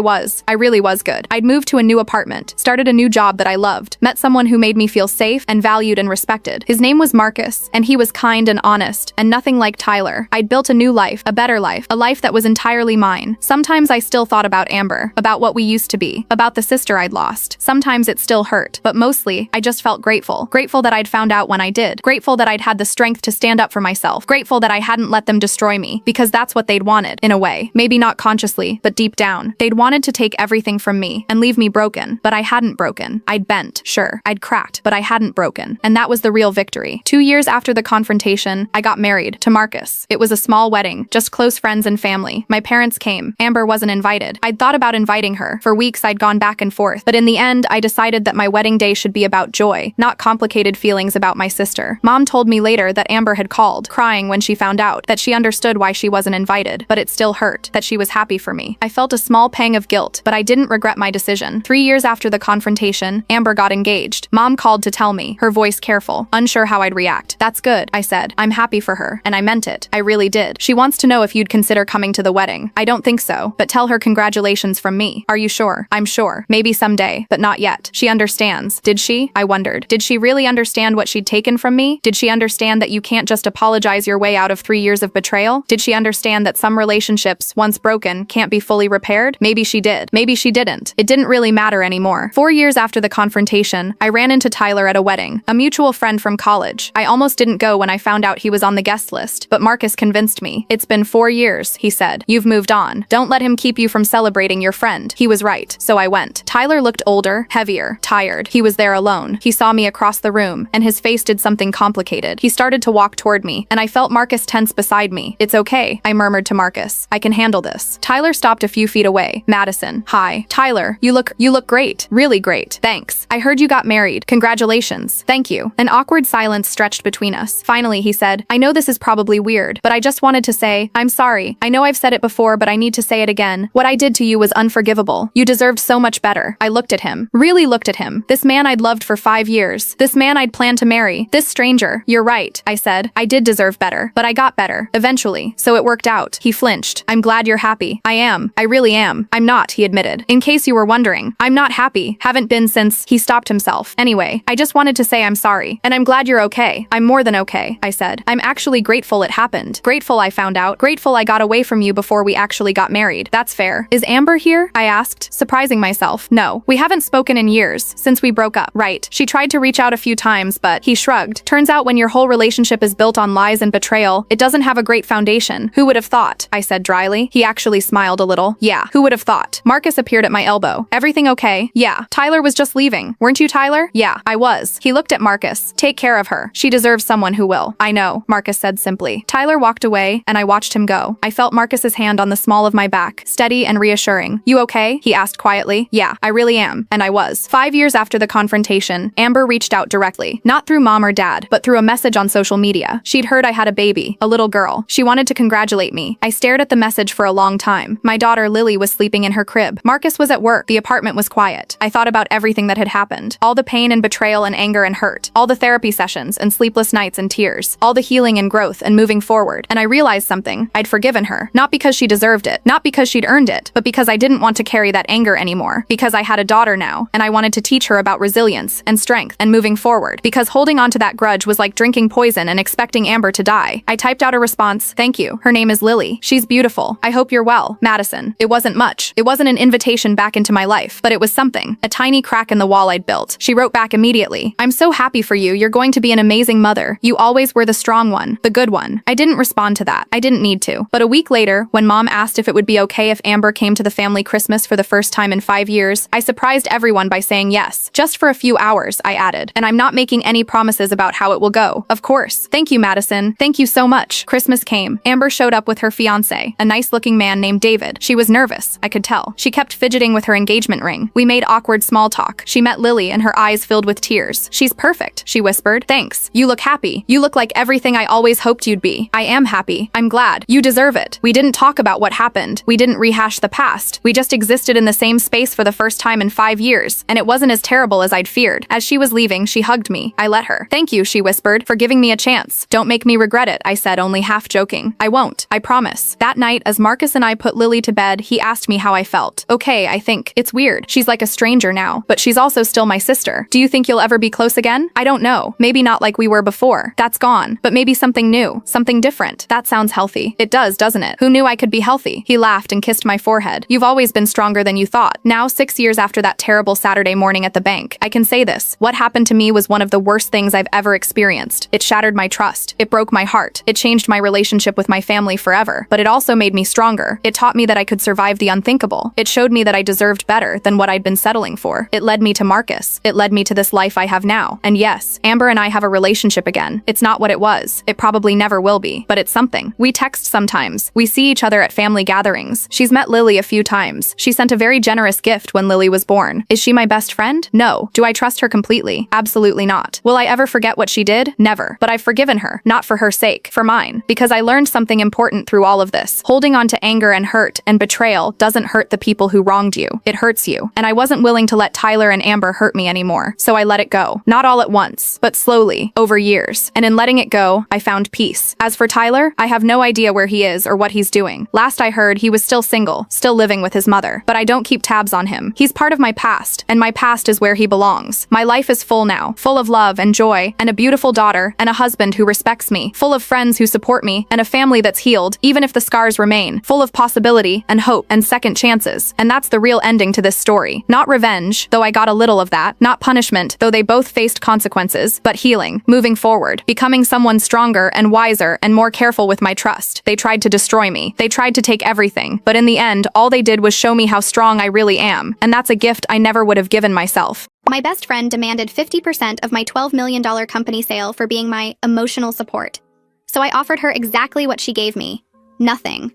really was good. I'd moved to a new apartment, started a new job that I loved, met someone who made me feel safe and valued and respected. His name was Marcus, and he was kind and honest, and nothing like Tyler. I'd built a new life, a better life, a life that was entirely mine. Sometimes I still thought about Amber, about what we used to be, about the sister I'd lost. Sometimes it still hurt, but mostly, I just felt grateful. Grateful that I'd found out when I did. Grateful that I'd had the strength to stand up for myself. Grateful that I hadn't let them destroy me, because that's what they'd wanted, in a way. Maybe not consciously, but deep down. They'd wanted to take everything from me and leave me broken, but I hadn't broken. I'd bent, sure. I'd cracked, but I hadn't broken. And that was the real victory. 2 years after the confrontation, I got married to Marcus. It was a small wedding, just close friends and family. My parents came. Amber wasn't invited. I'd thought about inviting her. For weeks, I'd gone back and forth. But in the end, I decided that my wedding day should be about joy, not complicated feelings about my sister. Mom told me later that Amber had called, crying when she found out, that she understood why she wasn't invited, but it still hurt, that she was happy for me. I felt a small pang of guilt, but I didn't regret my decision. 3 years after the confrontation, Amber got engaged. Mom called to tell me, her voice careful, unsure how I'd react. That's good, I said. I'm happy for her, and I meant it. I really did. She wants to know if you'd consider coming to the wedding. I don't think so, but tell her congratulations from me. Are you sure? I'm sure. Maybe someday, but not yet. She understands. Did she? I wondered. Did she really understand what she'd taken from me? Did she understand that you can't just apologize your way out of 3 years of betrayal? Did she understand that some relationships, once broken, can't be fully repaired? Maybe she did. Maybe she didn't. It didn't really matter anymore. 4 years after the confrontation, I ran into Tyler at a wedding, a mutual friend from college. I almost didn't go when I found out he was on the guest list, but Marcus convinced me. It's been 4 years, he said. You've moved on. Don't let him keep you from celebrating your friend. He was right, so I went. Tyler looked older, heavier, tired. He was there alone. He saw me across the room, and his face did something complicated. He started to walk toward me, and I felt Marcus tense beside me. It's okay, I murmured to Marcus. I can handle this. Tyler stopped a few feet away. Madison. Hi. Tyler, you look great. Really great. Thanks. I heard you got married. Congratulations. Thank you. An awkward silence stretched between us. Finally, he said, I know this is probably weird, but I just wanted to say, I'm sorry. I know I've said it before, but I need to say it again. What I did to you was unforgivable. You deserved so much better. I looked at him. Really looked at him. This man I'd loved for 5 years. This man I'd planned to marry. This stranger. You're right, I said. I did deserve better, but I got better. Eventually. So it worked out. He flinched. I'm glad you're happy. I am. I really am. I'm not, he admitted. In case you were wondering, I'm not happy. Haven't been since. He stopped himself. Anyway, I just wanted to say I'm sorry. And I'm glad you're okay. I'm more than okay, I said. I'm actually grateful it happened. Grateful I found out. Grateful I got away from you before we actually got married. That's fair. Is Amber here? I asked, surprising myself. No, we haven't spoken in years, since we broke up. Right. She tried to reach out a few times, but he shrugged. Turns out when your whole relationship is built on lies and betrayal, it doesn't have a great foundation. Who would have thought? I said dryly. He actually smiled a little. Yeah, who would have thought? Marcus appeared at my elbow. Everything okay? Yeah. Tyler was just leaving. Weren't you, Tyler? Yeah, I was. He looked at Marcus. Take care of her. She deserves someone who will. I know, Marcus said simply. Tyler walked away, and I watched him go. I felt Marcus's hand on the small of my back, steady and reassuring. You okay? He asked quietly. Yeah, I really am. And I was. 5 years after the confrontation, Amber reached out directly, not through mom or dad, but through a message on social media. She'd heard I had a baby, a little girl. She wanted to congratulate me. I stared at the message for a long time. My daughter Lily was sleeping in her crib. Marcus was at work. The apartment was quiet. I thought about everything that had happened. All the pain and betrayal and anger and hurt. All the therapy sessions and sleepless nights and tears. All the healing and growth and moving forward. And I realized something. I'd forgiven her. Not because she deserved it. Not because she'd earned it. But because I didn't want to carry that anger anymore. Because I had a daughter now. And I wanted to teach her about resilience and strength and moving forward. Because holding on to that grudge was like drinking poison and expecting Amber to die. I typed out a response. Thank you. Her name is Lily. She's beautiful. I hope you're well. Madison. It wasn't much. It wasn't an invitation back into my life. But it was something. A tiny crack in the wall I'd built. She wrote back immediately. I'm so happy for you. You're going to be an amazing mother. You always were the strong one. The good one. I didn't respond to that. I didn't need to. But a week later, when mom asked if it would be okay if Amber came to the family Christmas for the first time in 5 years, I surprised everyone by saying yes. Just for a few hours, I added. And I'm not making any promises about how it will go. Of course. Thank you, Madison. Thank you so much. Christmas came. Amber showed up with her fiancé, a nice-looking man named David. She was nervous, I could tell. She kept fidgeting with her engagement ring. We made awkward small talk. She met Lily and her eyes filled with tears. She's perfect, she whispered. Thanks. You look happy. You look like everything I always hoped you'd be. I am happy. I'm glad. You deserve it. We didn't talk about what happened. We didn't rehash the past. We just existed in the same space for the first time in 5 years, and it wasn't as terrible as I'd feared. As she was leaving, she hugged me. I let her. Thank you, she whispered, for giving me a chance. Don't make me regret it, I said, only half joking. I won't. I promise. That night, as Marcus and I put Lily to bed, he asked me how I felt. Okay, I think. It's weird. She's like a stranger now, but she's also still my sister. Do you think you'll ever be close again? I don't know. Maybe not like we were before. That's gone. But maybe something new. Something different. That sounds healthy. It does, doesn't it? Who knew I could be healthy? He laughed and kissed my forehead. You've always been stronger than you thought. Now, 6 years after that terrible Saturday morning at the bank, I can say this. What happened to me was one of the worst things I've ever experienced. It shattered my trust. It broke my heart. It changed my relationship with my family forever. But it also made me stronger. It taught me that I could survive the unthinkable. It showed me that I deserved better than what I'd been settling for. It led me to Marcus. It led me to this life I have now. And yes, Amber and I have a relationship again. It's not what it was. It probably never will be. But it's something. We text sometimes. We see each other at family gatherings. She's met Lily a few times. She sent a very generous gift when Lily was born. Is she my best friend? No. Do I trust her completely? Absolutely not. Will I ever forget what she did? Never. But I've forgiven her. Not for her sake. For mine. Because I learned something important through all of this. Holding on to anger and hurt and betrayal doesn't hurt the people who wronged you. It hurts you. And I wasn't willing to let Tyler and Amber hurt me anymore. So I let it go. Not all at once, but slowly, over years. And in letting it go, I found peace. As for Tyler, I have no idea where he is or what he's doing. Last I heard, he was still single, still living with his mother. But I don't keep tabs on him. He's part of my past, and my past is where he belongs. My life is full now, full of love and joy, and a beautiful daughter, and a husband who respects me, full of friends who support me, and a family that's healed, even if the scars remain, full of possibility and hope and second chances. And that's the real ending to this story. Not revenge, though I got a little of that. Not punishment, though they both faced consequences, but healing, moving forward, becoming someone stronger and wiser and more careful with my trust. They tried to destroy me. They tried to take everything. But in the end, all they did was show me how strong I really am. And that's a gift I never would have given myself. My best friend demanded 50% of my $12 million company sale for being my emotional support. So I offered her exactly what she gave me. Nothing.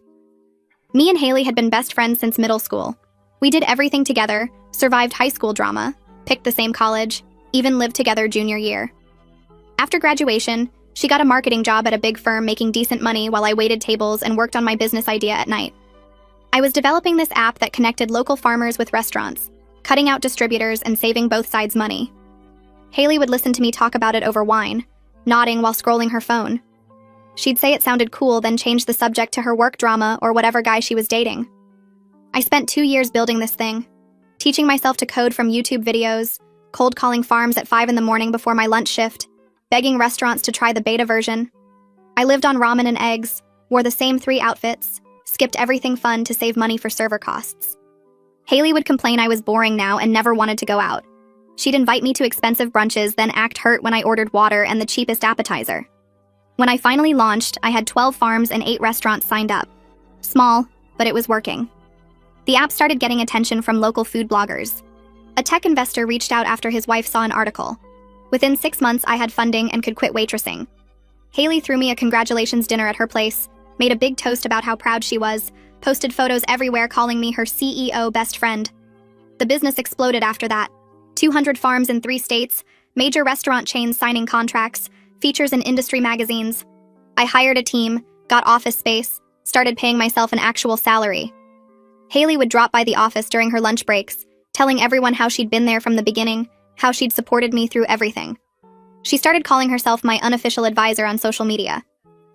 Me and Haley had been best friends since middle school. We did everything together, survived high school drama, picked the same college, even lived together junior year. After graduation, she got a marketing job at a big firm making decent money while I waited tables and worked on my business idea at night. I was developing this app that connected local farmers with restaurants, cutting out distributors and saving both sides money. Haley would listen to me talk about it over wine, nodding while scrolling her phone. She'd say it sounded cool, then change the subject to her work drama or whatever guy she was dating. I spent 2 years building this thing, teaching myself to code from YouTube videos, cold calling farms at 5 in the morning before my lunch shift, begging restaurants to try the beta version. I lived on ramen and eggs, wore the same 3 outfits, skipped everything fun to save money for server costs. Haley would complain I was boring now and never wanted to go out. She'd invite me to expensive brunches, then act hurt when I ordered water and the cheapest appetizer. When I finally launched, I had 12 farms and 8 restaurants signed up. Small, but it was working. The app started getting attention from local food bloggers. A tech investor reached out after his wife saw an article. Within 6 months, I had funding and could quit waitressing. Haley threw me a congratulations dinner at her place, made a big toast about how proud she was, posted photos everywhere calling me her CEO best friend. The business exploded after that. 200 farms in 3 states, major restaurant chains signing contracts, features in industry magazines. I hired a team, got office space, started paying myself an actual salary. Haley would drop by the office during her lunch breaks, telling everyone how she'd been there from the beginning, how she'd supported me through everything. She started calling herself my unofficial advisor on social media.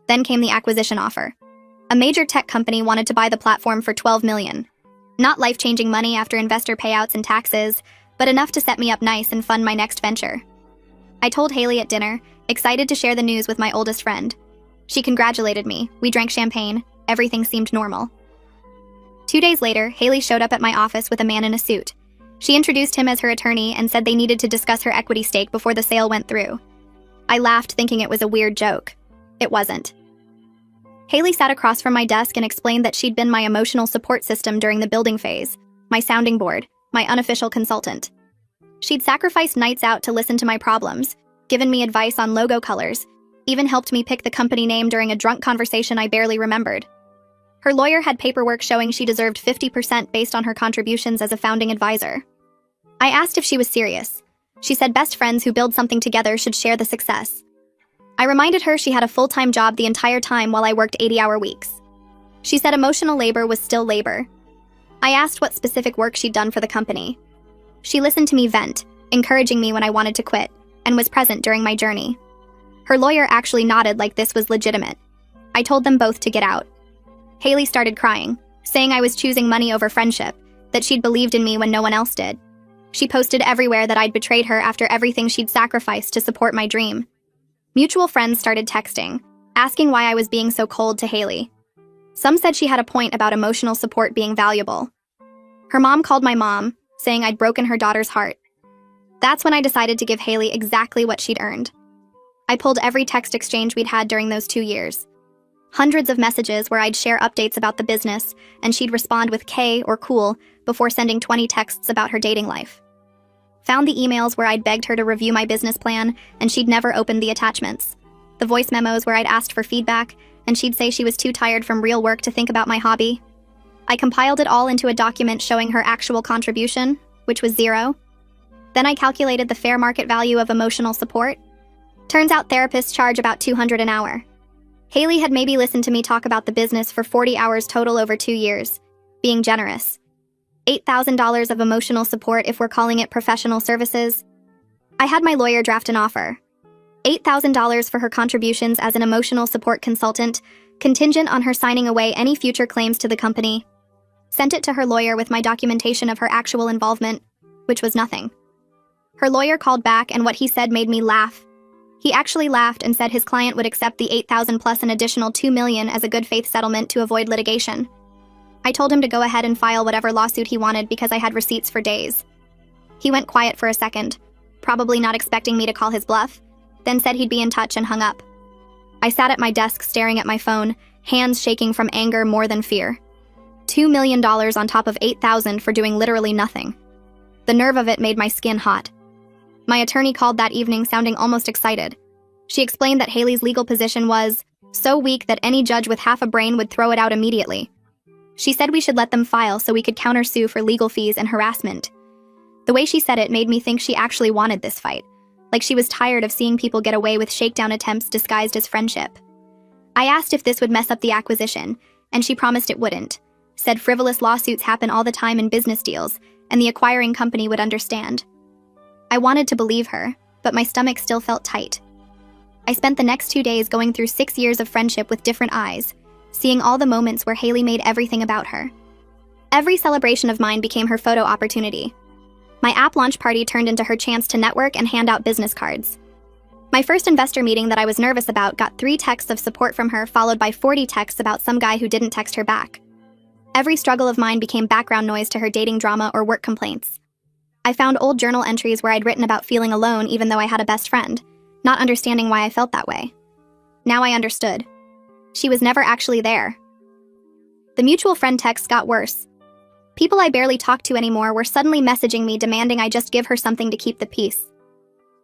Then came the acquisition offer. A major tech company wanted to buy the platform for $12 million. Not life-changing money after investor payouts and taxes, but enough to set me up nice and fund my next venture. I told Haley at dinner, excited to share the news with my oldest friend. She congratulated me, we drank champagne, everything seemed normal. 2 days later, Haley showed up at my office with a man in a suit. She introduced him as her attorney and said they needed to discuss her equity stake before the sale went through. I laughed, thinking it was a weird joke. It wasn't. Haley sat across from my desk and explained that she'd been my emotional support system during the building phase, my sounding board, my unofficial consultant. She'd sacrificed nights out to listen to my problems, given me advice on logo colors, even helped me pick the company name during a drunk conversation I barely remembered. Her lawyer had paperwork showing she deserved 50% based on her contributions as a founding advisor. I asked if she was serious. She said best friends who build something together should share the success. I reminded her she had a full-time job the entire time while I worked 80-hour weeks. She said emotional labor was still labor. I asked what specific work she'd done for the company. She listened to me vent, encouraging me when I wanted to quit, and was present during my journey. Her lawyer actually nodded like this was legitimate. I told them both to get out. Haley started crying, saying I was choosing money over friendship, that she'd believed in me when no one else did. She posted everywhere that I'd betrayed her after everything she'd sacrificed to support my dream. Mutual friends started texting, asking why I was being so cold to Haley. Some said she had a point about emotional support being valuable. Her mom called my mom, saying I'd broken her daughter's heart. That's when I decided to give Haley exactly what she'd earned. I pulled every text exchange we'd had during those 2 years. Hundreds of messages where I'd share updates about the business, and she'd respond with K or cool before sending 20 texts about her dating life. Found the emails where I'd begged her to review my business plan, and she'd never opened the attachments. The voice memos where I'd asked for feedback, and she'd say she was too tired from real work to think about my hobby. I compiled it all into a document showing her actual contribution, which was 0. Then I calculated the fair market value of emotional support. Turns out therapists charge about $200 an hour. Haley had maybe listened to me talk about the business for 40 hours total over 2 years, being generous. $8,000 of emotional support if we're calling it professional services. I had my lawyer draft an offer. $8,000 for her contributions as an emotional support consultant, contingent on her signing away any future claims to the company. Sent it to her lawyer with my documentation of her actual involvement, which was nothing. Her lawyer called back, and what he said made me laugh. He actually laughed and said his client would accept the $8,000 plus an additional $2 million as a good faith settlement to avoid litigation. I told him to go ahead and file whatever lawsuit he wanted because I had receipts for days. He went quiet for a second, probably not expecting me to call his bluff, then said he'd be in touch and hung up. I sat at my desk staring at my phone, hands shaking from anger more than fear. $2 million on top of $8,000 for doing literally nothing. The nerve of it made my skin hot. My attorney called that evening sounding almost excited. She explained that Haley's legal position was so weak that any judge with half a brain would throw it out immediately. She said we should let them file so we could countersue for legal fees and harassment. The way she said it made me think she actually wanted this fight, like she was tired of seeing people get away with shakedown attempts disguised as friendship. I asked if this would mess up the acquisition, and she promised it wouldn't, said frivolous lawsuits happen all the time in business deals, and the acquiring company would understand. I wanted to believe her, but my stomach still felt tight. I spent the next 2 days going through 6 years of friendship with different eyes, seeing all the moments where Haley made everything about her. Every celebration of mine became her photo opportunity. My app launch party turned into her chance to network and hand out business cards. My first investor meeting that I was nervous about got 3 texts of support from her, followed by 40 texts about some guy who didn't text her back. Every struggle of mine became background noise to her dating drama or work complaints. I found old journal entries where I'd written about feeling alone even though I had a best friend, not understanding why I felt that way. Now I understood. She was never actually there. The mutual friend texts got worse. People I barely talked to anymore were suddenly messaging me demanding I just give her something to keep the peace.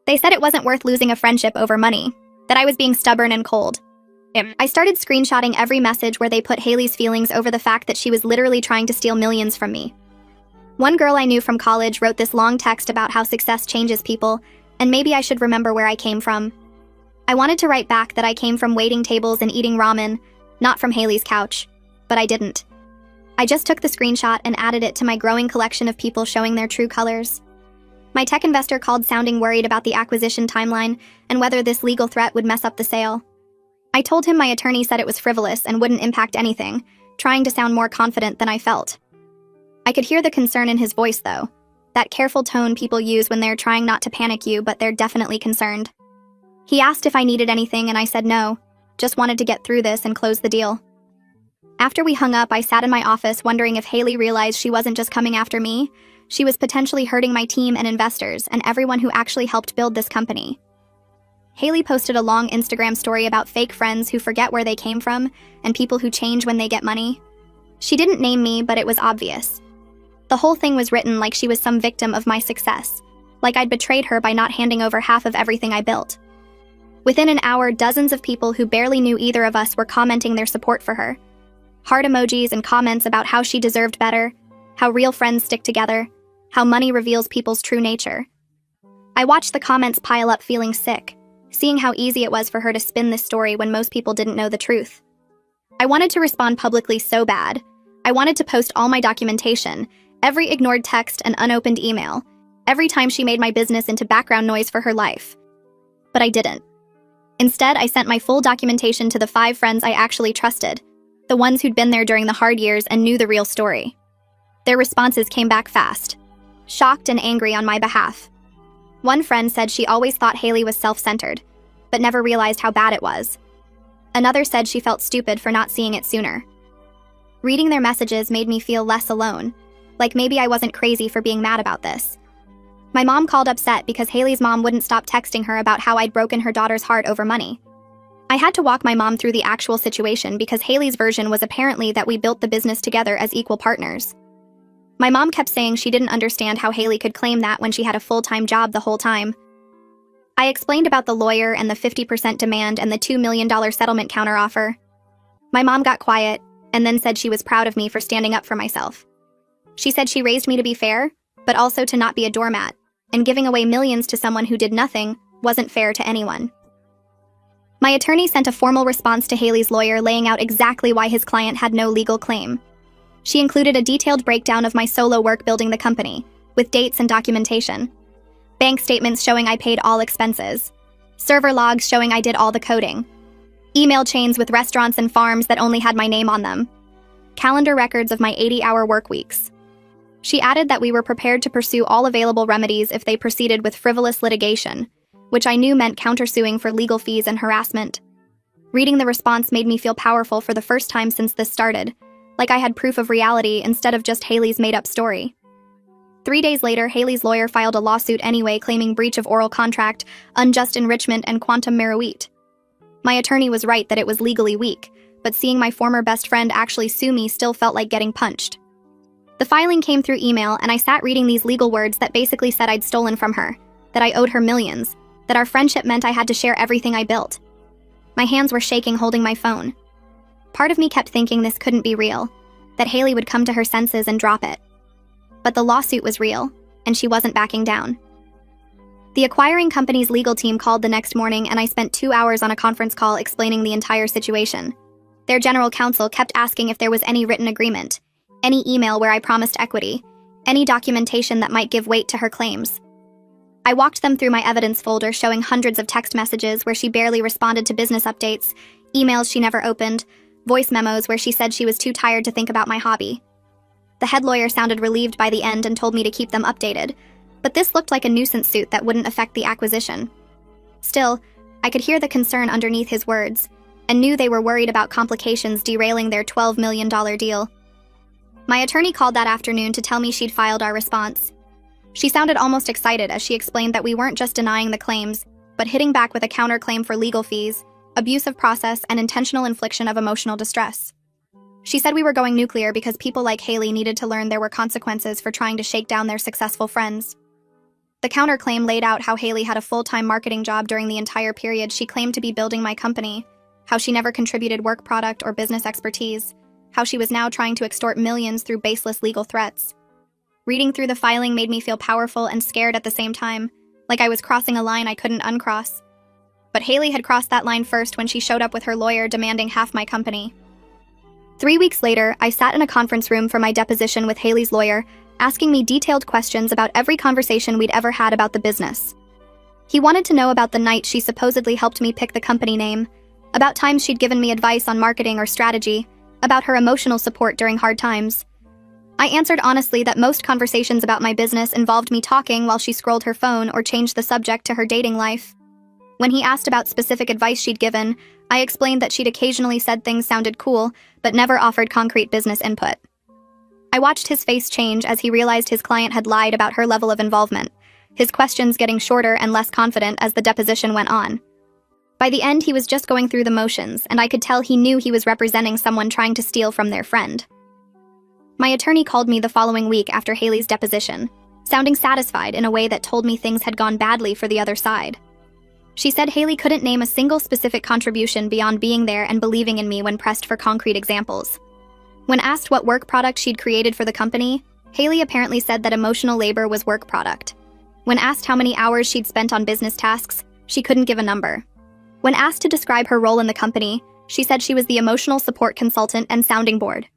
They said it wasn't worth losing a friendship over money, that I was being stubborn and cold. I started screenshotting every message where they put Haley's feelings over the fact that she was literally trying to steal millions from me. One girl I knew from college wrote this long text about how success changes people, and maybe I should remember where I came from. I wanted to write back that I came from waiting tables and eating ramen, not from Haley's couch, but I didn't. I just took the screenshot and added it to my growing collection of people showing their true colors. My tech investor called sounding worried about the acquisition timeline and whether this legal threat would mess up the sale. I told him my attorney said it was frivolous and wouldn't impact anything, trying to sound more confident than I felt. I could hear the concern in his voice, though. That careful tone people use when they're trying not to panic you, but they're definitely concerned. He asked if I needed anything, and I said no, just wanted to get through this and close the deal. After we hung up, I sat in my office wondering if Haley realized she wasn't just coming after me, she was potentially hurting my team and investors and everyone who actually helped build this company. Haley posted a long Instagram story about fake friends who forget where they came from and people who change when they get money. She didn't name me, but it was obvious. The whole thing was written like she was some victim of my success, like I'd betrayed her by not handing over half of everything I built. Within an hour, dozens of people who barely knew either of us were commenting their support for her. Heart emojis and comments about how she deserved better, how real friends stick together, how money reveals people's true nature. I watched the comments pile up feeling sick, seeing how easy it was for her to spin this story when most people didn't know the truth. I wanted to respond publicly so bad. I wanted to post all my documentation, every ignored text and unopened email, every time she made my business into background noise for her life. But I didn't. Instead, I sent my full documentation to the 5 friends I actually trusted, the ones who'd been there during the hard years and knew the real story. Their responses came back fast, shocked and angry on my behalf. One friend said she always thought Haley was self-centered, but never realized how bad it was. Another said she felt stupid for not seeing it sooner. Reading their messages made me feel less alone, like maybe I wasn't crazy for being mad about this. My mom called upset because Haley's mom wouldn't stop texting her about how I'd broken her daughter's heart over money. I had to walk my mom through the actual situation because Haley's version was apparently that we built the business together as equal partners. My mom kept saying she didn't understand how Haley could claim that when she had a full-time job the whole time. I explained about the lawyer and the 50% demand and the $2 million settlement counteroffer. My mom got quiet and then said she was proud of me for standing up for myself. She said she raised me to be fair, but also to not be a doormat, and giving away millions to someone who did nothing wasn't fair to anyone. My attorney sent a formal response to Haley's lawyer laying out exactly why his client had no legal claim. She included a detailed breakdown of my solo work building the company, with dates and documentation. Bank statements showing I paid all expenses. Server logs showing I did all the coding. Email chains with restaurants and farms that only had my name on them. Calendar records of my 80-hour work weeks. She added that we were prepared to pursue all available remedies if they proceeded with frivolous litigation, which I knew meant countersuing for legal fees and harassment. Reading the response made me feel powerful for the first time since this started, like I had proof of reality instead of just Haley's made-up story. 3 days later, Haley's lawyer filed a lawsuit anyway claiming breach of oral contract, unjust enrichment, and quantum meruit. My attorney was right that it was legally weak, but seeing my former best friend actually sue me still felt like getting punched. The filing came through email, and I sat reading these legal words that basically said I'd stolen from her, that I owed her millions, that our friendship meant I had to share everything I built. My hands were shaking holding my phone. Part of me kept thinking this couldn't be real, that Haley would come to her senses and drop it. But the lawsuit was real, and she wasn't backing down. The acquiring company's legal team called the next morning, and I spent 2 hours on a conference call explaining the entire situation. Their general counsel kept asking if there was any written agreement, any email where I promised equity, any documentation that might give weight to her claims. I walked them through my evidence folder showing hundreds of text messages where she barely responded to business updates, emails she never opened, voice memos where she said she was too tired to think about my hobby. The head lawyer sounded relieved by the end and told me to keep them updated, but this looked like a nuisance suit that wouldn't affect the acquisition. Still, I could hear the concern underneath his words, and knew they were worried about complications derailing their $12 million deal. My attorney called that afternoon to tell me she'd filed our response. She sounded almost excited as she explained that we weren't just denying the claims, but hitting back with a counterclaim for legal fees, abuse of process, and intentional infliction of emotional distress. She said we were going nuclear because people like Haley needed to learn there were consequences for trying to shake down their successful friends. The counterclaim laid out how Haley had a full-time marketing job during the entire period she claimed to be building my company, how she never contributed work product or business expertise, how she was now trying to extort millions through baseless legal threats. Reading through the filing made me feel powerful and scared at the same time, like I was crossing a line I couldn't uncross. But Haley had crossed that line first when she showed up with her lawyer demanding half my company. 3 weeks later, I sat in a conference room for my deposition with Haley's lawyer, asking me detailed questions about every conversation we'd ever had about the business. He wanted to know about the night she supposedly helped me pick the company name, about times she'd given me advice on marketing or strategy, about her emotional support during hard times. I answered honestly that most conversations about my business involved me talking while she scrolled her phone or changed the subject to her dating life. When he asked about specific advice she'd given, I explained that she'd occasionally said things sounded cool, but never offered concrete business input. I watched his face change as he realized his client had lied about her level of involvement, his questions getting shorter and less confident as the deposition went on. By the end, he was just going through the motions, and I could tell he knew he was representing someone trying to steal from their friend. My attorney called me the following week after Haley's deposition, sounding satisfied in a way that told me things had gone badly for the other side. She said Haley couldn't name a single specific contribution beyond being there and believing in me when pressed for concrete examples. When asked what work product she'd created for the company, Haley apparently said that emotional labor was work product. When asked how many hours she'd spent on business tasks, she couldn't give a number. When asked to describe her role in the company, she said she was the emotional support consultant and sounding board.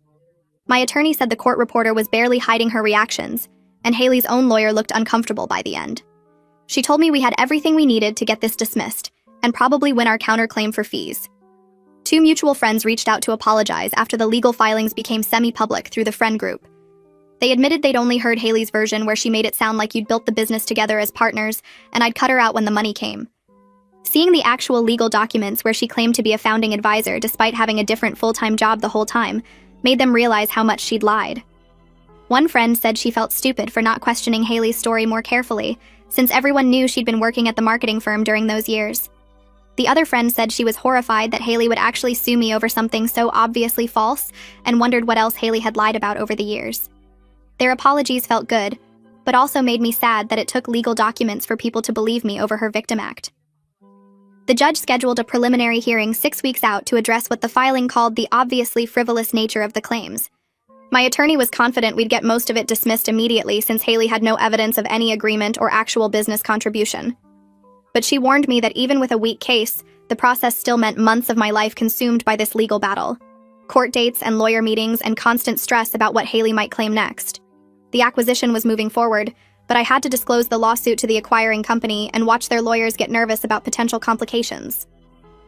My attorney said the court reporter was barely hiding her reactions, and Haley's own lawyer looked uncomfortable by the end. She told me we had everything we needed to get this dismissed, and probably win our counterclaim for fees. 2 mutual friends reached out to apologize after the legal filings became semi-public through the friend group. They admitted they'd only heard Haley's version where she made it sound like you'd built the business together as partners, and I'd cut her out when the money came. Seeing the actual legal documents where she claimed to be a founding advisor despite having a different full-time job the whole time made them realize how much she'd lied. One friend said she felt stupid for not questioning Haley's story more carefully, since everyone knew she'd been working at the marketing firm during those years. The other friend said she was horrified that Haley would actually sue me over something so obviously false and wondered what else Haley had lied about over the years. Their apologies felt good, but also made me sad that it took legal documents for people to believe me over her victim act. The judge scheduled a preliminary hearing 6 weeks out to address what the filing called the obviously frivolous nature of the claims. My attorney was confident we'd get most of it dismissed immediately since Haley had no evidence of any agreement or actual business contribution. But she warned me that even with a weak case, the process still meant months of my life consumed by this legal battle. Court dates and lawyer meetings and constant stress about what Haley might claim next. The acquisition was moving forward, but I had to disclose the lawsuit to the acquiring company and watch their lawyers get nervous about potential complications.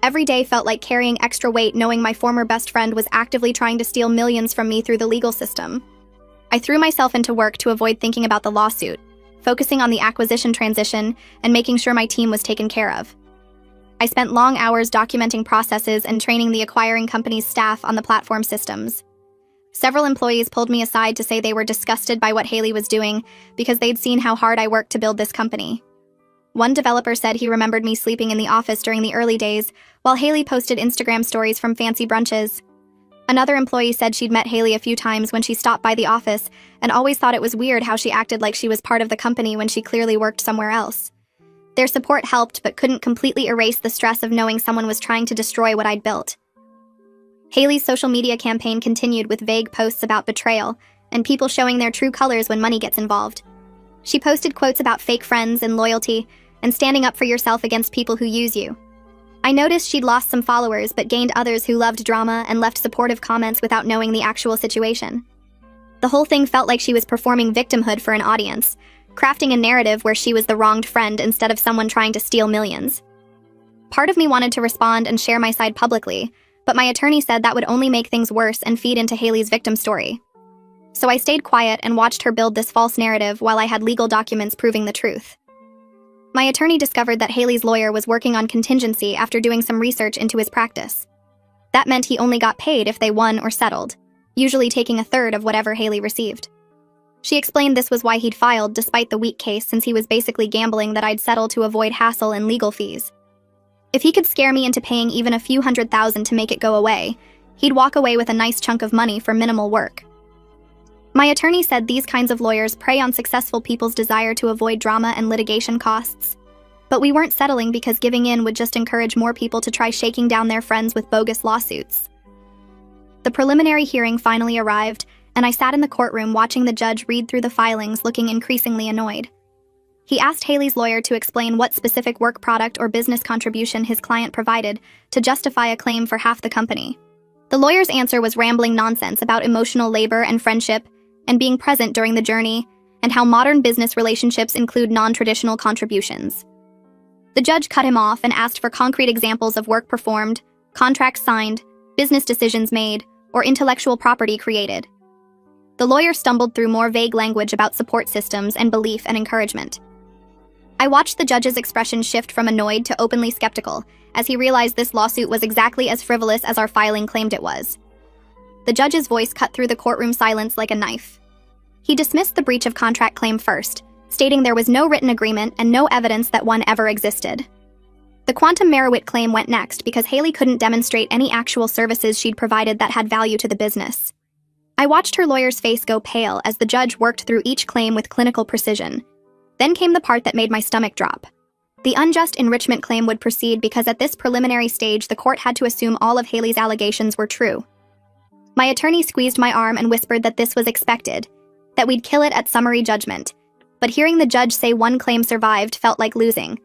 Every day felt like carrying extra weight knowing my former best friend was actively trying to steal millions from me through the legal system. I threw myself into work to avoid thinking about the lawsuit, focusing on the acquisition transition and making sure my team was taken care of. I spent long hours documenting processes and training the acquiring company's staff on the platform systems. Several employees pulled me aside to say they were disgusted by what Haley was doing because they'd seen how hard I worked to build this company. One developer said he remembered me sleeping in the office during the early days, while Haley posted Instagram stories from fancy brunches. Another employee said she'd met Haley a few times when she stopped by the office and always thought it was weird how she acted like she was part of the company when she clearly worked somewhere else. Their support helped but couldn't completely erase the stress of knowing someone was trying to destroy what I'd built. Haley's social media campaign continued with vague posts about betrayal and people showing their true colors when money gets involved. She posted quotes about fake friends and loyalty and standing up for yourself against people who use you. I noticed she'd lost some followers but gained others who loved drama and left supportive comments without knowing the actual situation. The whole thing felt like she was performing victimhood for an audience, crafting a narrative where she was the wronged friend instead of someone trying to steal millions. Part of me wanted to respond and share my side publicly, but my attorney said that would only make things worse and feed into Haley's victim story. So I stayed quiet and watched her build this false narrative while I had legal documents proving the truth. My attorney discovered that Haley's lawyer was working on contingency after doing some research into his practice. That meant he only got paid if they won or settled, usually taking 1/3 of whatever Haley received. She explained this was why he'd filed despite the weak case since he was basically gambling that I'd settle to avoid hassle and legal fees. If he could scare me into paying even a few $100,000 to make it go away, he'd walk away with a nice chunk of money for minimal work. My attorney said these kinds of lawyers prey on successful people's desire to avoid drama and litigation costs. But we weren't settling because giving in would just encourage more people to try shaking down their friends with bogus lawsuits. The preliminary hearing finally arrived, and I sat in the courtroom watching the judge read through the filings looking increasingly annoyed. He asked Haley's lawyer to explain what specific work product or business contribution his client provided to justify a claim for half the company. The lawyer's answer was rambling nonsense about emotional labor and friendship and being present during the journey, and how modern business relationships include non-traditional contributions. The judge cut him off and asked for concrete examples of work performed, contracts signed, business decisions made, or intellectual property created. The lawyer stumbled through more vague language about support systems and belief and encouragement. I watched the judge's expression shift from annoyed to openly skeptical as he realized this lawsuit was exactly as frivolous as our filing claimed it was. The judge's voice cut through the courtroom silence like a knife. He dismissed the breach of contract claim first, stating there was no written agreement and no evidence that one ever existed. The quantum Merowit claim went next because Haley couldn't demonstrate any actual services she'd provided that had value to the business. I watched her lawyer's face go pale as the judge worked through each claim with clinical precision. Then came the part that made my stomach drop. The unjust enrichment claim would proceed because at this preliminary stage the court had to assume all of Haley's allegations were true. My attorney squeezed my arm and whispered that this was expected, that we'd kill it at summary judgment, but hearing the judge say one claim survived felt like losing.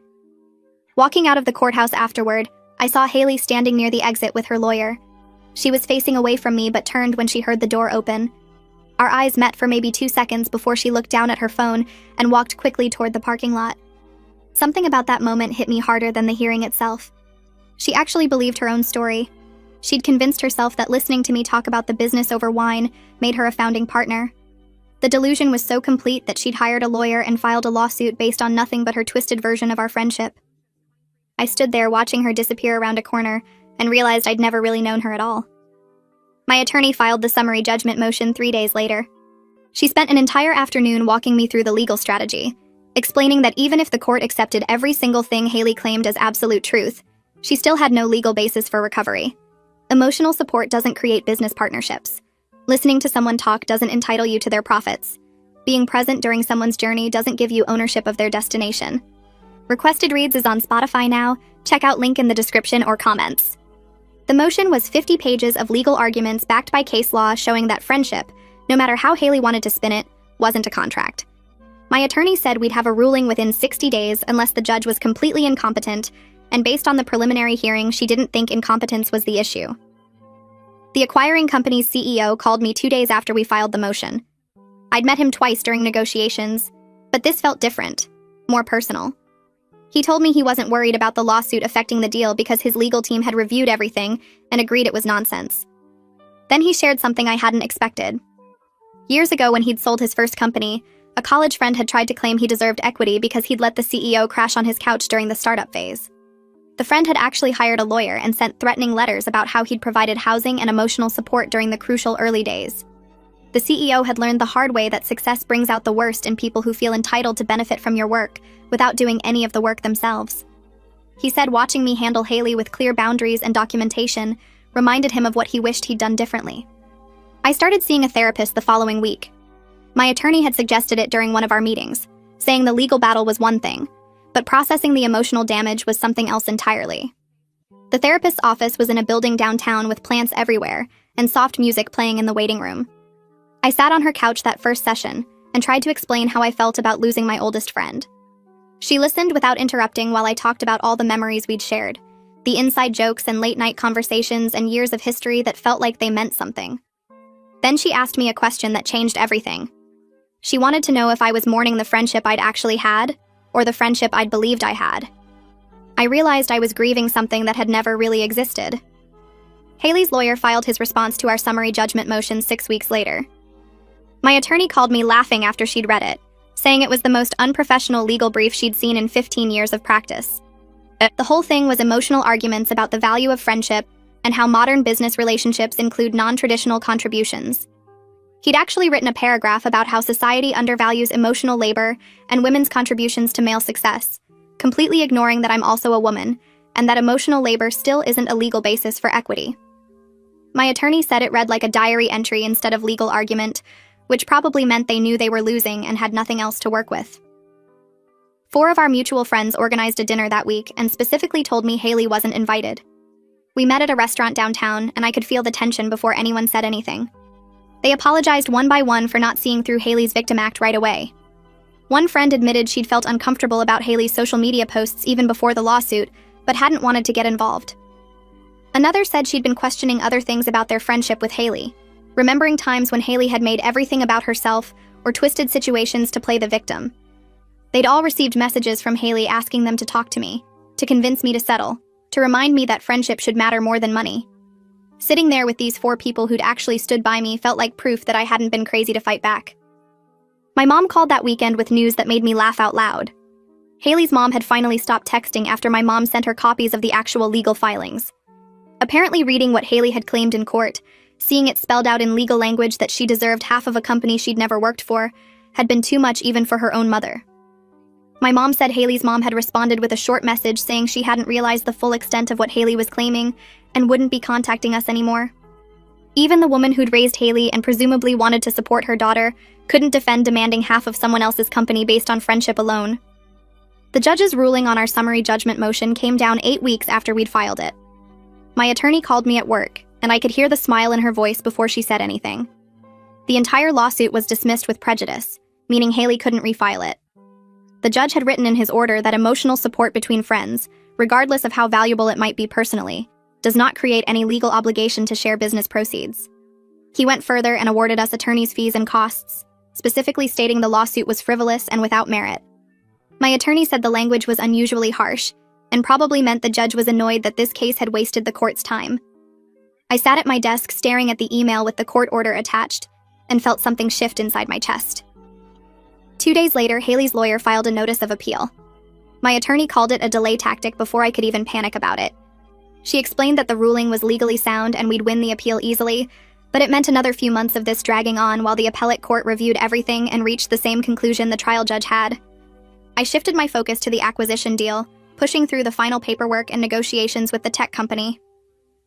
Walking out of the courthouse afterward, I saw Haley standing near the exit with her lawyer. She was facing away from me but turned when she heard the door open. Our eyes met for maybe 2 seconds before she looked down at her phone and walked quickly toward the parking lot. Something about that moment hit me harder than the hearing itself. She actually believed her own story. She'd convinced herself that listening to me talk about the business over wine made her a founding partner. The delusion was so complete that she'd hired a lawyer and filed a lawsuit based on nothing but her twisted version of our friendship. I stood there watching her disappear around a corner and realized I'd never really known her at all. My attorney filed the summary judgment motion 3 days later. She spent an entire afternoon walking me through the legal strategy, explaining that even if the court accepted every single thing Haley claimed as absolute truth, she still had no legal basis for recovery. Emotional support doesn't create business partnerships. Listening to someone talk doesn't entitle you to their profits. Being present during someone's journey doesn't give you ownership of their destination. Requested Reads is on Spotify now. Check out link in the description or comments. The motion was 50 pages of legal arguments backed by case law showing that friendship, no matter how Haley wanted to spin it, wasn't a contract. My attorney said we'd have a ruling within 60 days unless the judge was completely incompetent, and based on the preliminary hearing, she didn't think incompetence was the issue. The acquiring company's CEO called me 2 days after we filed the motion. I'd met him twice during negotiations, but this felt different, more personal. He told me he wasn't worried about the lawsuit affecting the deal because his legal team had reviewed everything and agreed it was nonsense. Then he shared something I hadn't expected. Years ago, when he'd sold his first company, a college friend had tried to claim he deserved equity because he'd let the CEO crash on his couch during the startup phase. The friend had actually hired a lawyer and sent threatening letters about how he'd provided housing and emotional support during the crucial early days. The CEO had learned the hard way that success brings out the worst in people who feel entitled to benefit from your work without doing any of the work themselves. He said watching me handle Haley with clear boundaries and documentation reminded him of what he wished he'd done differently. I started seeing a therapist the following week. My attorney had suggested it during one of our meetings, saying the legal battle was one thing, but processing the emotional damage was something else entirely. The therapist's office was in a building downtown with plants everywhere and soft music playing in the waiting room. I sat on her couch that first session and tried to explain how I felt about losing my oldest friend. She listened without interrupting while I talked about all the memories we'd shared, the inside jokes and late-night conversations and years of history that felt like they meant something. Then she asked me a question that changed everything. She wanted to know if I was mourning the friendship I'd actually had, or the friendship I'd believed I had. I realized I was grieving something that had never really existed. Haley's lawyer filed his response to our summary judgment motion 6 weeks later. My attorney called me laughing after she'd read it, saying it was the most unprofessional legal brief she'd seen in 15 years of practice. The whole thing was emotional arguments about the value of friendship and how modern business relationships include non-traditional contributions. He'd actually written a paragraph about how society undervalues emotional labor and women's contributions to male success, completely ignoring that I'm also a woman, and that emotional labor still isn't a legal basis for equity. My attorney said it read like a diary entry instead of legal argument, which probably meant they knew they were losing and had nothing else to work with. 4 of our mutual friends organized a dinner that week and specifically told me Haley wasn't invited. We met at a restaurant downtown, and I could feel the tension before anyone said anything. They apologized one by one for not seeing through Haley's victim act right away. One friend admitted she'd felt uncomfortable about Haley's social media posts even before the lawsuit, but hadn't wanted to get involved. Another said she'd been questioning other things about their friendship with Haley, remembering times when Haley had made everything about herself or twisted situations to play the victim. They'd all received messages from Haley asking them to talk to me, to convince me to settle, to remind me that friendship should matter more than money. Sitting there with these 4 people who'd actually stood by me felt like proof that I hadn't been crazy to fight back. My mom called that weekend with news that made me laugh out loud. Haley's mom had finally stopped texting after my mom sent her copies of the actual legal filings. Apparently reading what Haley had claimed in court, seeing it spelled out in legal language that she deserved half of a company she'd never worked for, had been too much even for her own mother. My mom said Haley's mom had responded with a short message saying she hadn't realized the full extent of what Haley was claiming and wouldn't be contacting us anymore. Even the woman who'd raised Haley and presumably wanted to support her daughter couldn't defend demanding half of someone else's company based on friendship alone. The judge's ruling on our summary judgment motion came down 8 weeks after we'd filed it. My attorney called me at work, and I could hear the smile in her voice before she said anything. The entire lawsuit was dismissed with prejudice, meaning Haley couldn't refile it. The judge had written in his order that emotional support between friends, regardless of how valuable it might be personally, does not create any legal obligation to share business proceeds. He went further and awarded us attorney's fees and costs, specifically stating the lawsuit was frivolous and without merit. My attorney said the language was unusually harsh, and probably meant the judge was annoyed that this case had wasted the court's time. I sat at my desk staring at the email with the court order attached, and felt something shift inside my chest. 2 days later, Haley's lawyer filed a notice of appeal. My attorney called it a delay tactic before I could even panic about it. She explained that the ruling was legally sound and we'd win the appeal easily, but it meant another few months of this dragging on while the appellate court reviewed everything and reached the same conclusion the trial judge had. I shifted my focus to the acquisition deal, pushing through the final paperwork and negotiations with the tech company.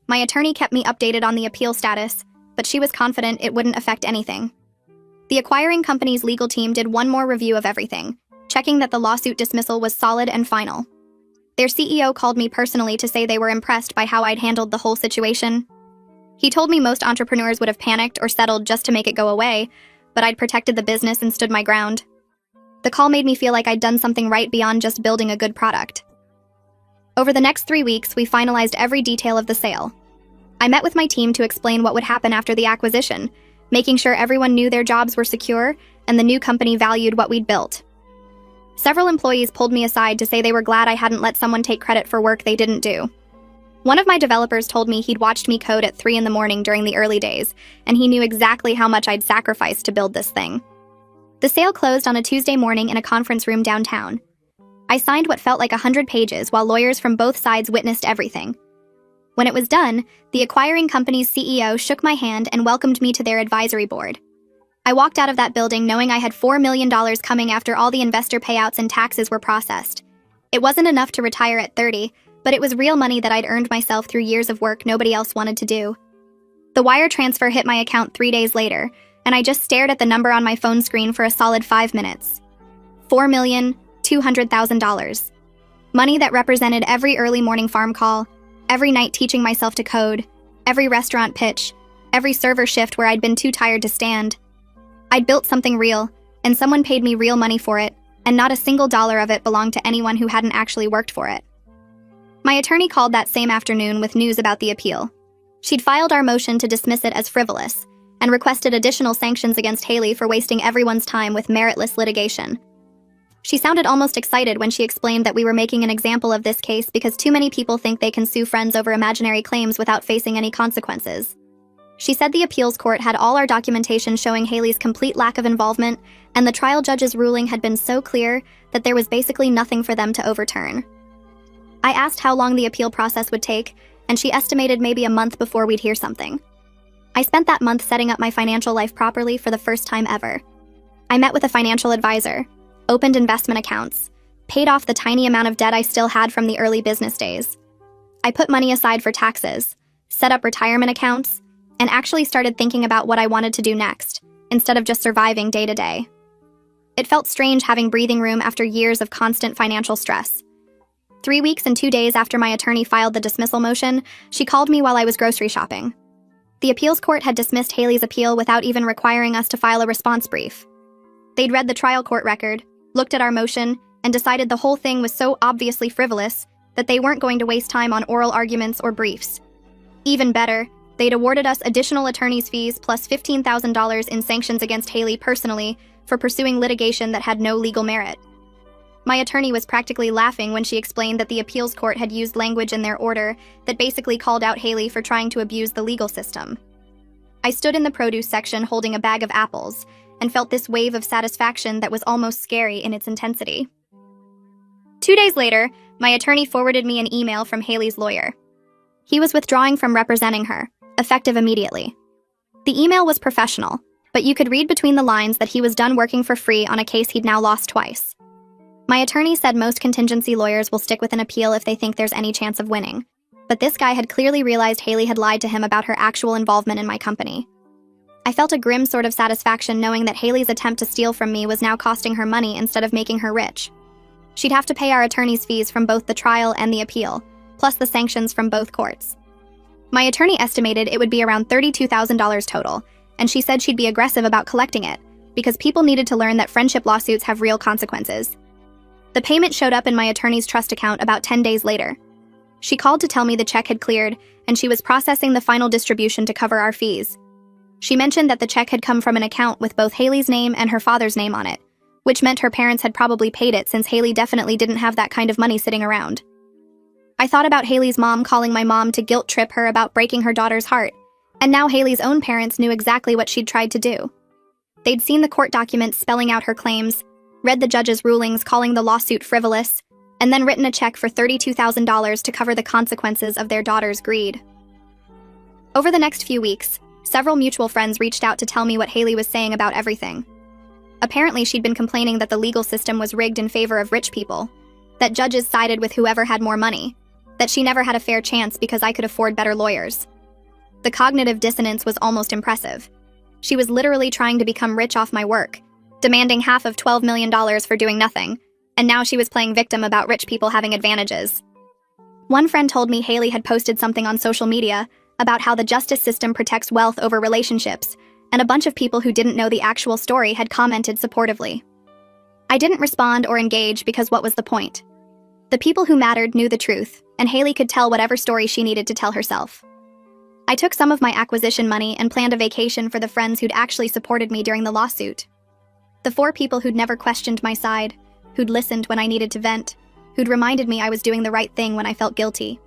My attorney kept me updated on the appeal status, but she was confident it wouldn't affect anything. The acquiring company's legal team did one more review of everything, checking that the lawsuit dismissal was solid and final. Their CEO called me personally to say they were impressed by how I'd handled the whole situation. He told me most entrepreneurs would have panicked or settled just to make it go away, but I'd protected the business and stood my ground. The call made me feel like I'd done something right beyond just building a good product. Over the next 3 weeks, we finalized every detail of the sale. I met with my team to explain what would happen after the acquisition, making sure everyone knew their jobs were secure and the new company valued what we'd built. Several employees pulled me aside to say they were glad I hadn't let someone take credit for work they didn't do. One of my developers told me he'd watched me code at 3 in the morning during the early days, and he knew exactly how much I'd sacrificed to build this thing. The sale closed on a Tuesday morning in a conference room downtown. I signed what felt like 100 pages while lawyers from both sides witnessed everything. When it was done, the acquiring company's CEO shook my hand and welcomed me to their advisory board. I walked out of that building knowing I had $4 million coming after all the investor payouts and taxes were processed. It wasn't enough to retire at 30, but it was real money that I'd earned myself through years of work nobody else wanted to do. The wire transfer hit my account 3 days later, and I just stared at the number on my phone screen for a solid 5 minutes. $4,200,000. Money that represented every early morning farm call, every night teaching myself to code, every restaurant pitch, every server shift where I'd been too tired to stand. I'd built something real, and someone paid me real money for it, and not a single dollar of it belonged to anyone who hadn't actually worked for it. My attorney called that same afternoon with news about the appeal. She'd filed our motion to dismiss it as frivolous, and requested additional sanctions against Haley for wasting everyone's time with meritless litigation. She sounded almost excited when she explained that we were making an example of this case because too many people think they can sue friends over imaginary claims without facing any consequences. She said the appeals court had all our documentation showing Haley's complete lack of involvement, and the trial judge's ruling had been so clear that there was basically nothing for them to overturn. I asked how long the appeal process would take, and she estimated maybe a month before we'd hear something. I spent that month setting up my financial life properly for the first time ever. I met with a financial advisor, opened investment accounts, paid off the tiny amount of debt I still had from the early business days. I put money aside for taxes, set up retirement accounts, and actually started thinking about what I wanted to do next, instead of just surviving day to day. It felt strange having breathing room after years of constant financial stress. 3 weeks and 2 days after my attorney filed the dismissal motion, she called me while I was grocery shopping. The appeals court had dismissed Haley's appeal without even requiring us to file a response brief. They'd read the trial court record, looked at our motion, and decided the whole thing was so obviously frivolous that they weren't going to waste time on oral arguments or briefs. Even better, they'd awarded us additional attorney's fees plus $15,000 in sanctions against Haley personally for pursuing litigation that had no legal merit. My attorney was practically laughing when she explained that the appeals court had used language in their order that basically called out Haley for trying to abuse the legal system. I stood in the produce section holding a bag of apples and felt this wave of satisfaction that was almost scary in its intensity. 2 days later, my attorney forwarded me an email from Haley's lawyer. He was withdrawing from representing her, effective immediately. The email was professional, but you could read between the lines that he was done working for free on a case he'd now lost twice. My attorney said most contingency lawyers will stick with an appeal if they think there's any chance of winning, but this guy had clearly realized Haley had lied to him about her actual involvement in my company. I felt a grim sort of satisfaction knowing that Haley's attempt to steal from me was now costing her money instead of making her rich. She'd have to pay our attorney's fees from both the trial and the appeal, plus the sanctions from both courts. My attorney estimated it would be around $32,000 total, and she said she'd be aggressive about collecting it, because people needed to learn that friendship lawsuits have real consequences. The payment showed up in my attorney's trust account about 10 days later. She called to tell me the check had cleared, and she was processing the final distribution to cover our fees. She mentioned that the check had come from an account with both Haley's name and her father's name on it, which meant her parents had probably paid it since Haley definitely didn't have that kind of money sitting around. I thought about Haley's mom calling my mom to guilt trip her about breaking her daughter's heart, and now Haley's own parents knew exactly what she'd tried to do. They'd seen the court documents spelling out her claims, read the judge's rulings calling the lawsuit frivolous, and then written a check for $32,000 to cover the consequences of their daughter's greed. Over the next few weeks, several mutual friends reached out to tell me what Haley was saying about everything. Apparently, she'd been complaining that the legal system was rigged in favor of rich people, that judges sided with whoever had more money, that she never had a fair chance because I could afford better lawyers. The cognitive dissonance was almost impressive. She was literally trying to become rich off my work, demanding half of $12 million for doing nothing, and now she was playing victim about rich people having advantages. One friend told me Haley had posted something on social media about how the justice system protects wealth over relationships, and a bunch of people who didn't know the actual story had commented supportively. I didn't respond or engage because what was the point? The people who mattered knew the truth, and Haley could tell whatever story she needed to tell herself. I took some of my acquisition money and planned a vacation for the friends who'd actually supported me during the lawsuit. The 4 people who'd never questioned my side, who'd listened when I needed to vent, who'd reminded me I was doing the right thing when I felt guilty.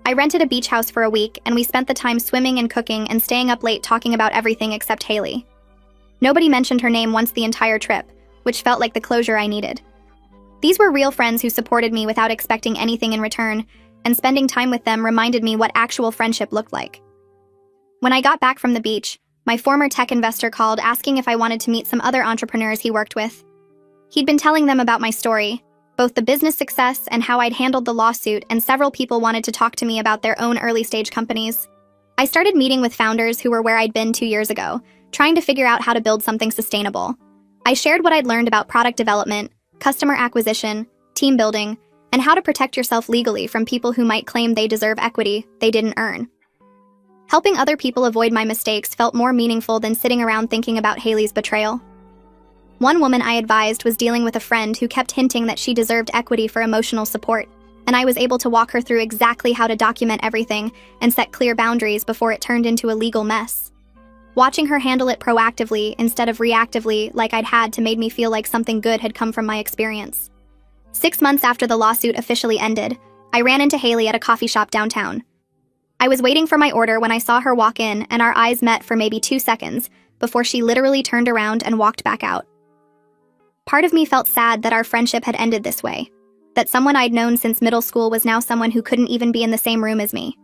I rented a beach house for a week, and we spent the time swimming and cooking and staying up late talking about everything except Haley. Nobody mentioned her name once the entire trip, which felt like the closure I needed. These were real friends who supported me without expecting anything in return, and spending time with them reminded me what actual friendship looked like. When I got back from the beach, my former tech investor called asking if I wanted to meet some other entrepreneurs he worked with. He'd been telling them about my story, both the business success and how I'd handled the lawsuit, and several people wanted to talk to me about their own early-stage companies. I started meeting with founders who were where I'd been 2 years ago, trying to figure out how to build something sustainable. I shared what I'd learned about product development, customer acquisition, team building, and how to protect yourself legally from people who might claim they deserve equity they didn't earn. Helping other people avoid my mistakes felt more meaningful than sitting around thinking about Haley's betrayal. One woman I advised was dealing with a friend who kept hinting that she deserved equity for emotional support, and I was able to walk her through exactly how to document everything and set clear boundaries before it turned into a legal mess. Watching her handle it proactively instead of reactively like I'd had to made me feel like something good had come from my experience. 6 months after the lawsuit officially ended, I ran into Haley at a coffee shop downtown. I was waiting for my order when I saw her walk in, and our eyes met for maybe 2 seconds before she literally turned around and walked back out. Part of me felt sad that our friendship had ended this way, that someone I'd known since middle school was now someone who couldn't even be in the same room as me.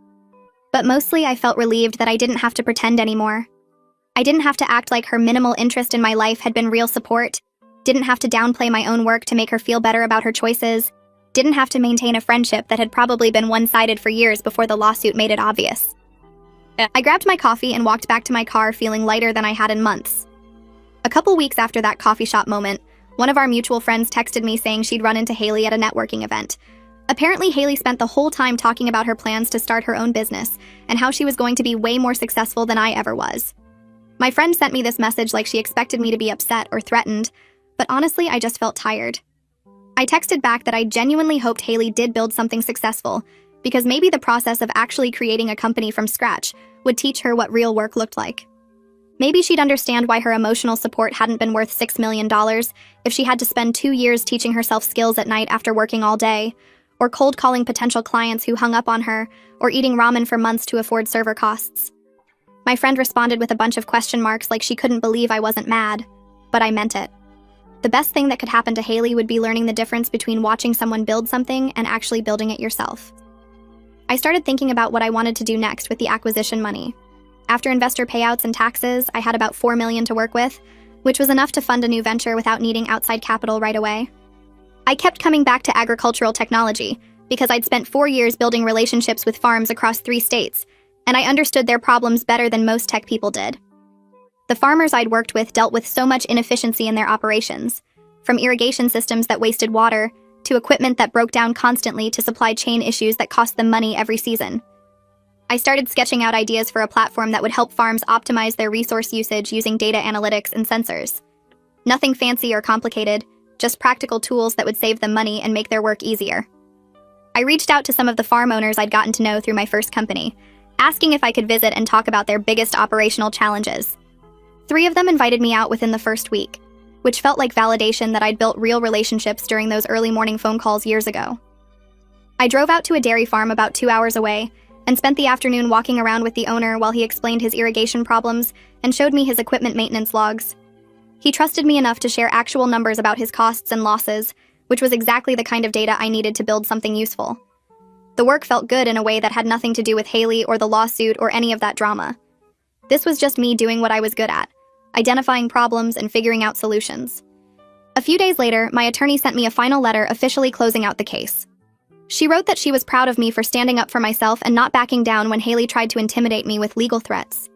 But mostly I felt relieved that I didn't have to pretend anymore. I didn't have to act like her minimal interest in my life had been real support, didn't have to downplay my own work to make her feel better about her choices, didn't have to maintain a friendship that had probably been one-sided for years before the lawsuit made it obvious. I grabbed my coffee and walked back to my car feeling lighter than I had in months. A couple weeks after that coffee shop moment, one of our mutual friends texted me saying she'd run into Haley at a networking event. Apparently, Haley spent the whole time talking about her plans to start her own business and how she was going to be way more successful than I ever was. My friend sent me this message like she expected me to be upset or threatened, but honestly, I just felt tired. I texted back that I genuinely hoped Haley did build something successful, because maybe the process of actually creating a company from scratch would teach her what real work looked like. Maybe she'd understand why her emotional support hadn't been worth $6 million if she had to spend 2 years teaching herself skills at night after working all day, or cold calling potential clients who hung up on her, or eating ramen for months to afford server costs. My friend responded with a bunch of question marks like she couldn't believe I wasn't mad, but I meant it. The best thing that could happen to Haley would be learning the difference between watching someone build something and actually building it yourself. I started thinking about what I wanted to do next with the acquisition money. After investor payouts and taxes, I had about $4 million to work with, which was enough to fund a new venture without needing outside capital right away. I kept coming back to agricultural technology because I'd spent 4 years building relationships with farms across 3 states, and I understood their problems better than most tech people did. The farmers I'd worked with dealt with so much inefficiency in their operations, from irrigation systems that wasted water to equipment that broke down constantly to supply chain issues that cost them money every season. I started sketching out ideas for a platform that would help farms optimize their resource usage using data analytics and sensors. Nothing fancy or complicated, just practical tools that would save them money and make their work easier. I reached out to some of the farm owners I'd gotten to know through my first company, asking if I could visit and talk about their biggest operational challenges. 3 of them invited me out within the first week, which felt like validation that I'd built real relationships during those early morning phone calls years ago. I drove out to a dairy farm about 2 hours away and spent the afternoon walking around with the owner while he explained his irrigation problems and showed me his equipment maintenance logs. He trusted me enough to share actual numbers about his costs and losses, which was exactly the kind of data I needed to build something useful. The work felt good in a way that had nothing to do with Haley or the lawsuit or any of that drama. This was just me doing what I was good at, identifying problems and figuring out solutions. A few days later, my attorney sent me a final letter officially closing out the case. She wrote that she was proud of me for standing up for myself and not backing down when Haley tried to intimidate me with legal threats.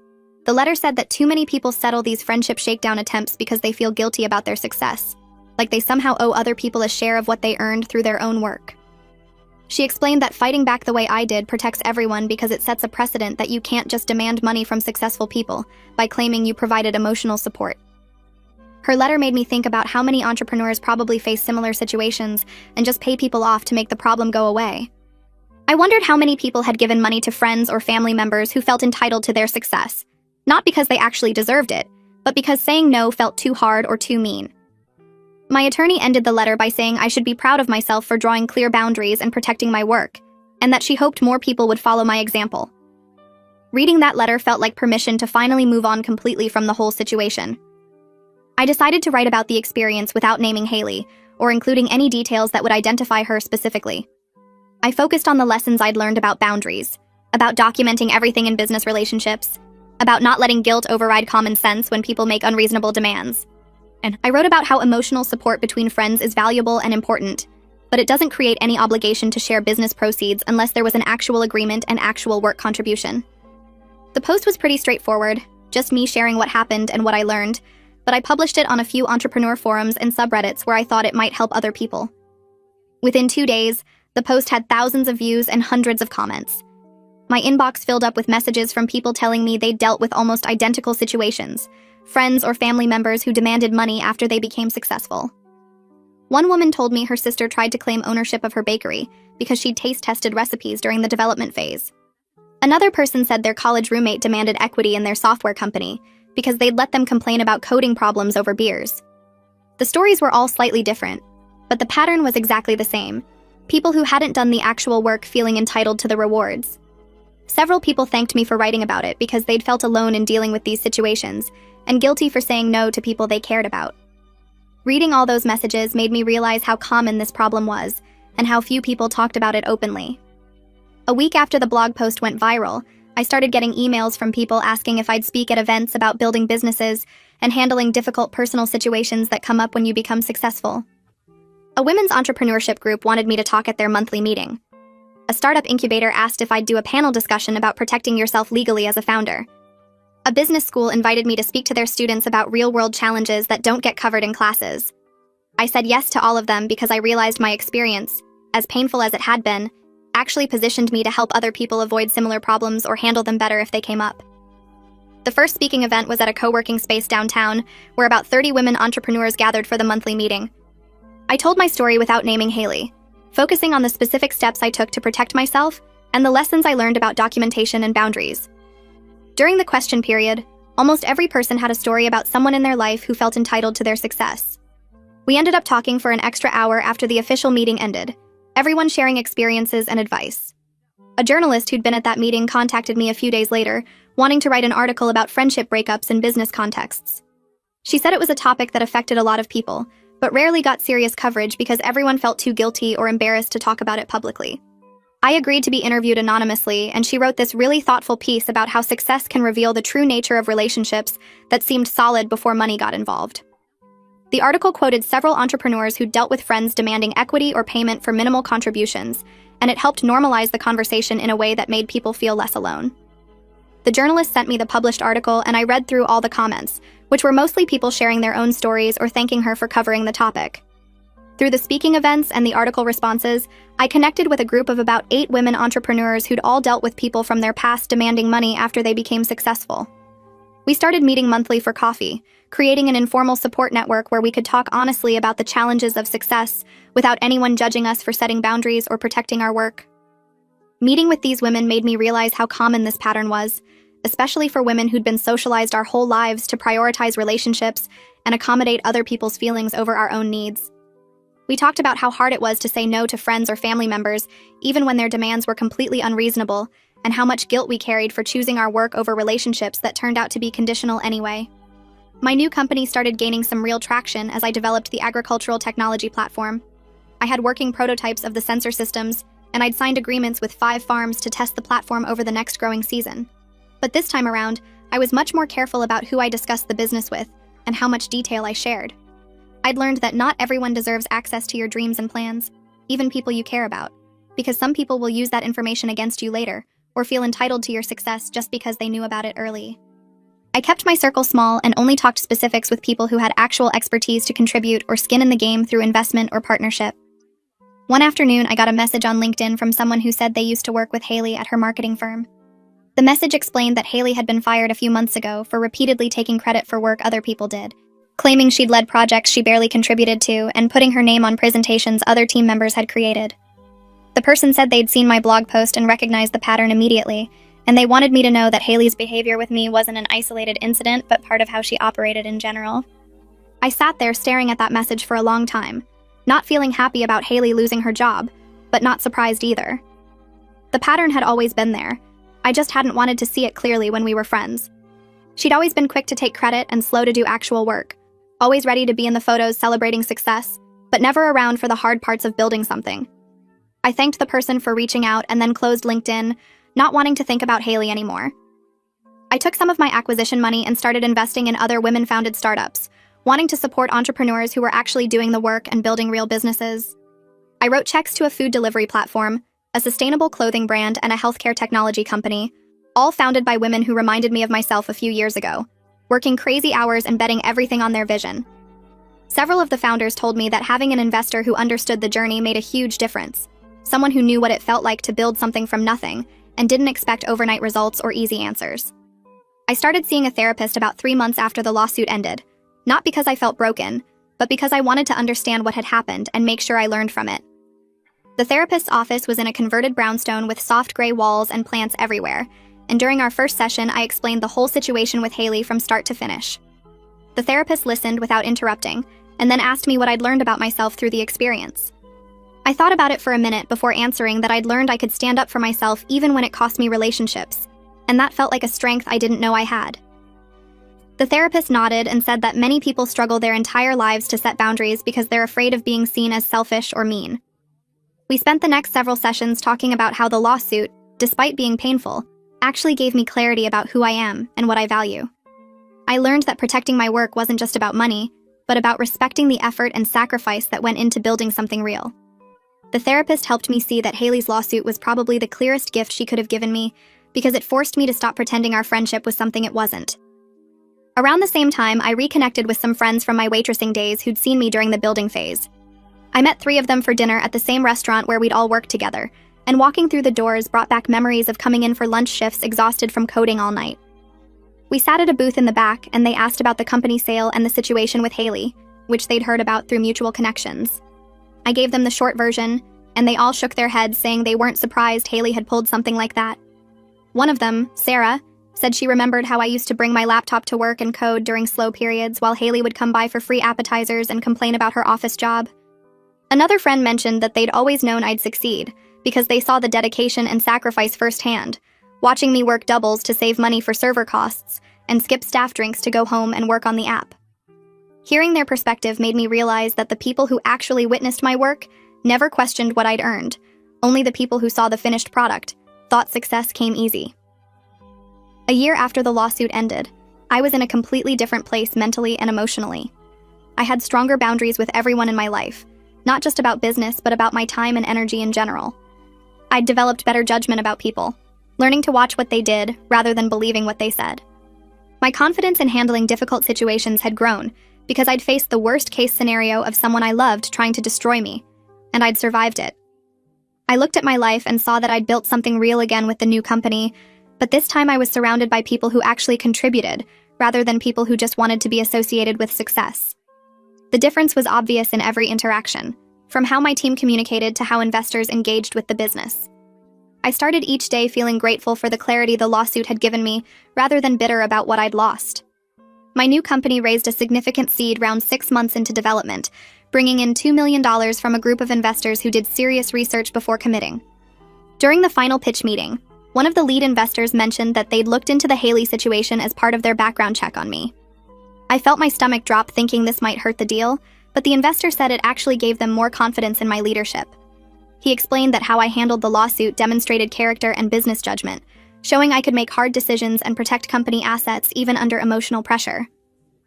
The letter said that too many people settle these friendship shakedown attempts because they feel guilty about their success, like they somehow owe other people a share of what they earned through their own work. She explained that fighting back the way I did protects everyone because it sets a precedent that you can't just demand money from successful people by claiming you provided emotional support. Her letter made me think about how many entrepreneurs probably face similar situations and just pay people off to make the problem go away. I wondered how many people had given money to friends or family members who felt entitled to their success, not because they actually deserved it, but because saying no felt too hard or too mean. My attorney ended the letter by saying I should be proud of myself for drawing clear boundaries and protecting my work, and that she hoped more people would follow my example. Reading that letter felt like permission to finally move on completely from the whole situation. I decided to write about the experience without naming Haley, or including any details that would identify her specifically. I focused on the lessons I'd learned about boundaries, about documenting everything in business relationships, about not letting guilt override common sense when people make unreasonable demands. And I wrote about how emotional support between friends is valuable and important, but it doesn't create any obligation to share business proceeds unless there was an actual agreement and actual work contribution. The post was pretty straightforward, just me sharing what happened and what I learned, but I published it on a few entrepreneur forums and subreddits where I thought it might help other people. Within 2 days, the post had thousands of views and hundreds of comments. My inbox filled up with messages from people telling me they'd dealt with almost identical situations, friends or family members who demanded money after they became successful. One woman told me her sister tried to claim ownership of her bakery because she'd taste-tested recipes during the development phase. Another person said their college roommate demanded equity in their software company because they'd let them complain about coding problems over beers. The stories were all slightly different, but the pattern was exactly the same: people who hadn't done the actual work feeling entitled to the rewards. Several people thanked me for writing about it because they'd felt alone in dealing with these situations and guilty for saying no to people they cared about. Reading all those messages made me realize how common this problem was and how few people talked about it openly. A week after the blog post went viral, I started getting emails from people asking if I'd speak at events about building businesses and handling difficult personal situations that come up when you become successful. A women's entrepreneurship group wanted me to talk at their monthly meeting. A startup incubator asked if I'd do a panel discussion about protecting yourself legally as a founder. A business school invited me to speak to their students about real-world challenges that don't get covered in classes. I said yes to all of them because I realized my experience, as painful as it had been, actually positioned me to help other people avoid similar problems or handle them better if they came up. The first speaking event was at a co-working space downtown, where about 30 women entrepreneurs gathered for the monthly meeting. I told my story without naming Haley, focusing on the specific steps I took to protect myself and the lessons I learned about documentation and boundaries. During the question period, almost every person had a story about someone in their life who felt entitled to their success. We ended up talking for an extra hour after the official meeting ended, everyone sharing experiences and advice. A journalist who'd been at that meeting contacted me a few days later, wanting to write an article about friendship breakups in business contexts. She said it was a topic that affected a lot of people, but rarely got serious coverage because everyone felt too guilty or embarrassed to talk about it publicly. I agreed to be interviewed anonymously, and she wrote this really thoughtful piece about how success can reveal the true nature of relationships that seemed solid before money got involved. The article quoted several entrepreneurs who dealt with friends demanding equity or payment for minimal contributions, and it helped normalize the conversation in a way that made people feel less alone. The journalist sent me the published article, and I read through all the comments, which were mostly people sharing their own stories or thanking her for covering the topic. Through the speaking events and the article responses, I connected with a group of about 8 women entrepreneurs who'd all dealt with people from their past demanding money after they became successful. We started meeting monthly for coffee, creating an informal support network where we could talk honestly about the challenges of success without anyone judging us for setting boundaries or protecting our work. Meeting with these women made me realize how common this pattern was, especially for women who'd been socialized our whole lives to prioritize relationships and accommodate other people's feelings over our own needs. We talked about how hard it was to say no to friends or family members, even when their demands were completely unreasonable, and how much guilt we carried for choosing our work over relationships that turned out to be conditional anyway. My new company started gaining some real traction as I developed the agricultural technology platform. I had working prototypes of the sensor systems, and I'd signed agreements with 5 farms to test the platform over the next growing season. But this time around, I was much more careful about who I discussed the business with and how much detail I shared. I'd learned that not everyone deserves access to your dreams and plans, even people you care about, because some people will use that information against you later or feel entitled to your success just because they knew about it early. I kept my circle small and only talked specifics with people who had actual expertise to contribute or skin in the game through investment or partnership. One afternoon, I got a message on LinkedIn from someone who said they used to work with Haley at her marketing firm. The message explained that Haley had been fired a few months ago for repeatedly taking credit for work other people did, claiming she'd led projects she barely contributed to, and putting her name on presentations other team members had created. The person said they'd seen my blog post and recognized the pattern immediately, and they wanted me to know that Haley's behavior with me wasn't an isolated incident, but part of how she operated in general. I sat there staring at that message for a long time, not feeling happy about Haley losing her job, but not surprised either. The pattern had always been there. I just hadn't wanted to see it clearly when we were friends. She'd always been quick to take credit and slow to do actual work, always ready to be in the photos celebrating success, but never around for the hard parts of building something. I thanked the person for reaching out and then closed LinkedIn, not wanting to think about Haley anymore. I took some of my acquisition money and started investing in other women-founded startups, wanting to support entrepreneurs who were actually doing the work and building real businesses. I wrote checks to a food delivery platform, a sustainable clothing brand, and a healthcare technology company, all founded by women who reminded me of myself a few years ago, working crazy hours and betting everything on their vision. Several of the founders told me that having an investor who understood the journey made a huge difference, someone who knew what it felt like to build something from nothing and didn't expect overnight results or easy answers. I started seeing a therapist about 3 months after the lawsuit ended, not because I felt broken, but because I wanted to understand what had happened and make sure I learned from it. The therapist's office was in a converted brownstone with soft gray walls and plants everywhere, and during our first session, I explained the whole situation with Haley from start to finish. The therapist listened without interrupting, and then asked me what I'd learned about myself through the experience. I thought about it for a minute before answering that I'd learned I could stand up for myself even when it cost me relationships, and that felt like a strength I didn't know I had. The therapist nodded and said that many people struggle their entire lives to set boundaries because they're afraid of being seen as selfish or mean. We spent the next several sessions talking about how the lawsuit, despite being painful, actually gave me clarity about who I am and what I value. I learned that protecting my work wasn't just about money, but about respecting the effort and sacrifice that went into building something real. The therapist helped me see that Haley's lawsuit was probably the clearest gift she could have given me because it forced me to stop pretending our friendship was something it wasn't. Around the same time, I reconnected with some friends from my waitressing days who'd seen me during the building phase. I met 3 of them for dinner at the same restaurant where we'd all worked together, and walking through the doors brought back memories of coming in for lunch shifts exhausted from coding all night. We sat at a booth in the back, and they asked about the company sale and the situation with Haley, which they'd heard about through mutual connections. I gave them the short version, and they all shook their heads, saying they weren't surprised Haley had pulled something like that. One of them, Sarah, said she remembered how I used to bring my laptop to work and code during slow periods while Haley would come by for free appetizers and complain about her office job. Another friend mentioned that they'd always known I'd succeed because they saw the dedication and sacrifice firsthand, watching me work doubles to save money for server costs and skip staff drinks to go home and work on the app. Hearing their perspective made me realize that the people who actually witnessed my work never questioned what I'd earned. Only the people who saw the finished product thought success came easy. A year after the lawsuit ended, I was in a completely different place mentally and emotionally. I had stronger boundaries with everyone in my life, not just about business, but about my time and energy in general. I'd developed better judgment about people, learning to watch what they did rather than believing what they said. My confidence in handling difficult situations had grown because I'd faced the worst-case scenario of someone I loved trying to destroy me, and I'd survived it. I looked at my life and saw that I'd built something real again with the new company, but this time I was surrounded by people who actually contributed, rather than people who just wanted to be associated with success. The difference was obvious in every interaction, from how my team communicated to how investors engaged with the business. I started each day feeling grateful for the clarity the lawsuit had given me, rather than bitter about what I'd lost. My new company raised a significant seed round 6 months into development, bringing in $2 million from a group of investors who did serious research before committing. During the final pitch meeting, one of the lead investors mentioned that they'd looked into the Haley situation as part of their background check on me. I felt my stomach drop thinking this might hurt the deal, but the investor said it actually gave them more confidence in my leadership. He explained that how I handled the lawsuit demonstrated character and business judgment, showing I could make hard decisions and protect company assets even under emotional pressure.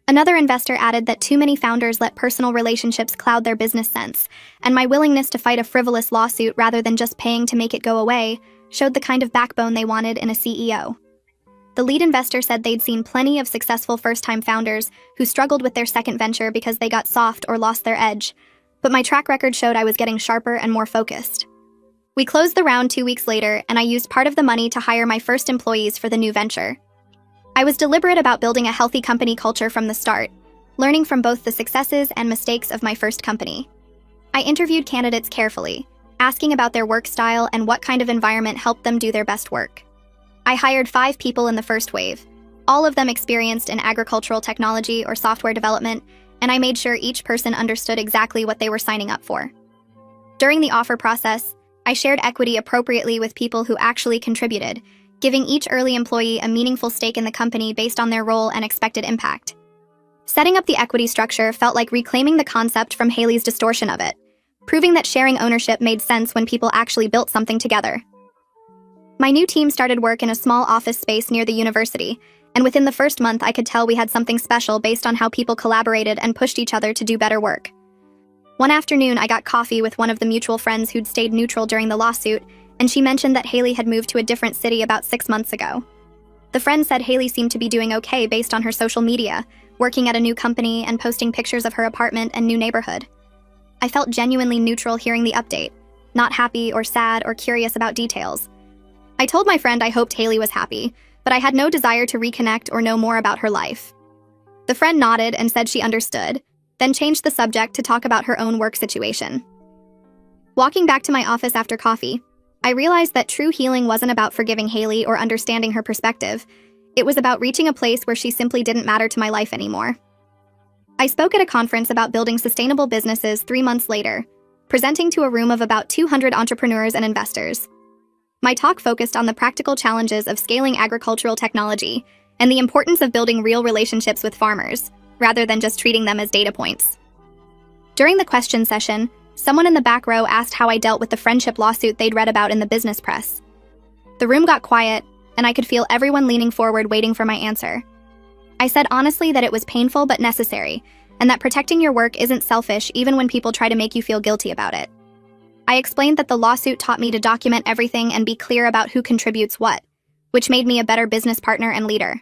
Another investor added that too many founders let personal relationships cloud their business sense, and my willingness to fight a frivolous lawsuit rather than just paying to make it go away showed the kind of backbone they wanted in a CEO. The lead investor said they'd seen plenty of successful first-time founders who struggled with their second venture because they got soft or lost their edge, but my track record showed I was getting sharper and more focused. We closed the round 2 weeks later, and I used part of the money to hire my first employees for the new venture. I was deliberate about building a healthy company culture from the start, learning from both the successes and mistakes of my first company. I interviewed candidates carefully, asking about their work style and what kind of environment helped them do their best work. I hired 5 people in the first wave, all of them experienced in agricultural technology or software development, and I made sure each person understood exactly what they were signing up for. During the offer process, I shared equity appropriately with people who actually contributed, giving each early employee a meaningful stake in the company based on their role and expected impact. Setting up the equity structure felt like reclaiming the concept from Haley's distortion of it, proving that sharing ownership made sense when people actually built something together. My new team started work in a small office space near the university, and within the first month I could tell we had something special based on how people collaborated and pushed each other to do better work. One afternoon, I got coffee with one of the mutual friends who'd stayed neutral during the lawsuit, and she mentioned that Haley had moved to a different city about 6 months ago. The friend said Haley seemed to be doing okay based on her social media, working at a new company and posting pictures of her apartment and new neighborhood. I felt genuinely neutral hearing the update, not happy or sad or curious about details. I told my friend I hoped Haley was happy, but I had no desire to reconnect or know more about her life. The friend nodded and said she understood, then changed the subject to talk about her own work situation. Walking back to my office after coffee, I realized that true healing wasn't about forgiving Haley or understanding her perspective. It was about reaching a place where she simply didn't matter to my life anymore. I spoke at a conference about building sustainable businesses 3 months later, presenting to a room of about 200 entrepreneurs and investors. My talk focused on the practical challenges of scaling agricultural technology and the importance of building real relationships with farmers, rather than just treating them as data points. During the question session, someone in the back row asked how I dealt with the friendship lawsuit they'd read about in the business press. The room got quiet, and I could feel everyone leaning forward waiting for my answer. I said honestly that it was painful but necessary, and that protecting your work isn't selfish even when people try to make you feel guilty about it. I explained that the lawsuit taught me to document everything and be clear about who contributes what, which made me a better business partner and leader.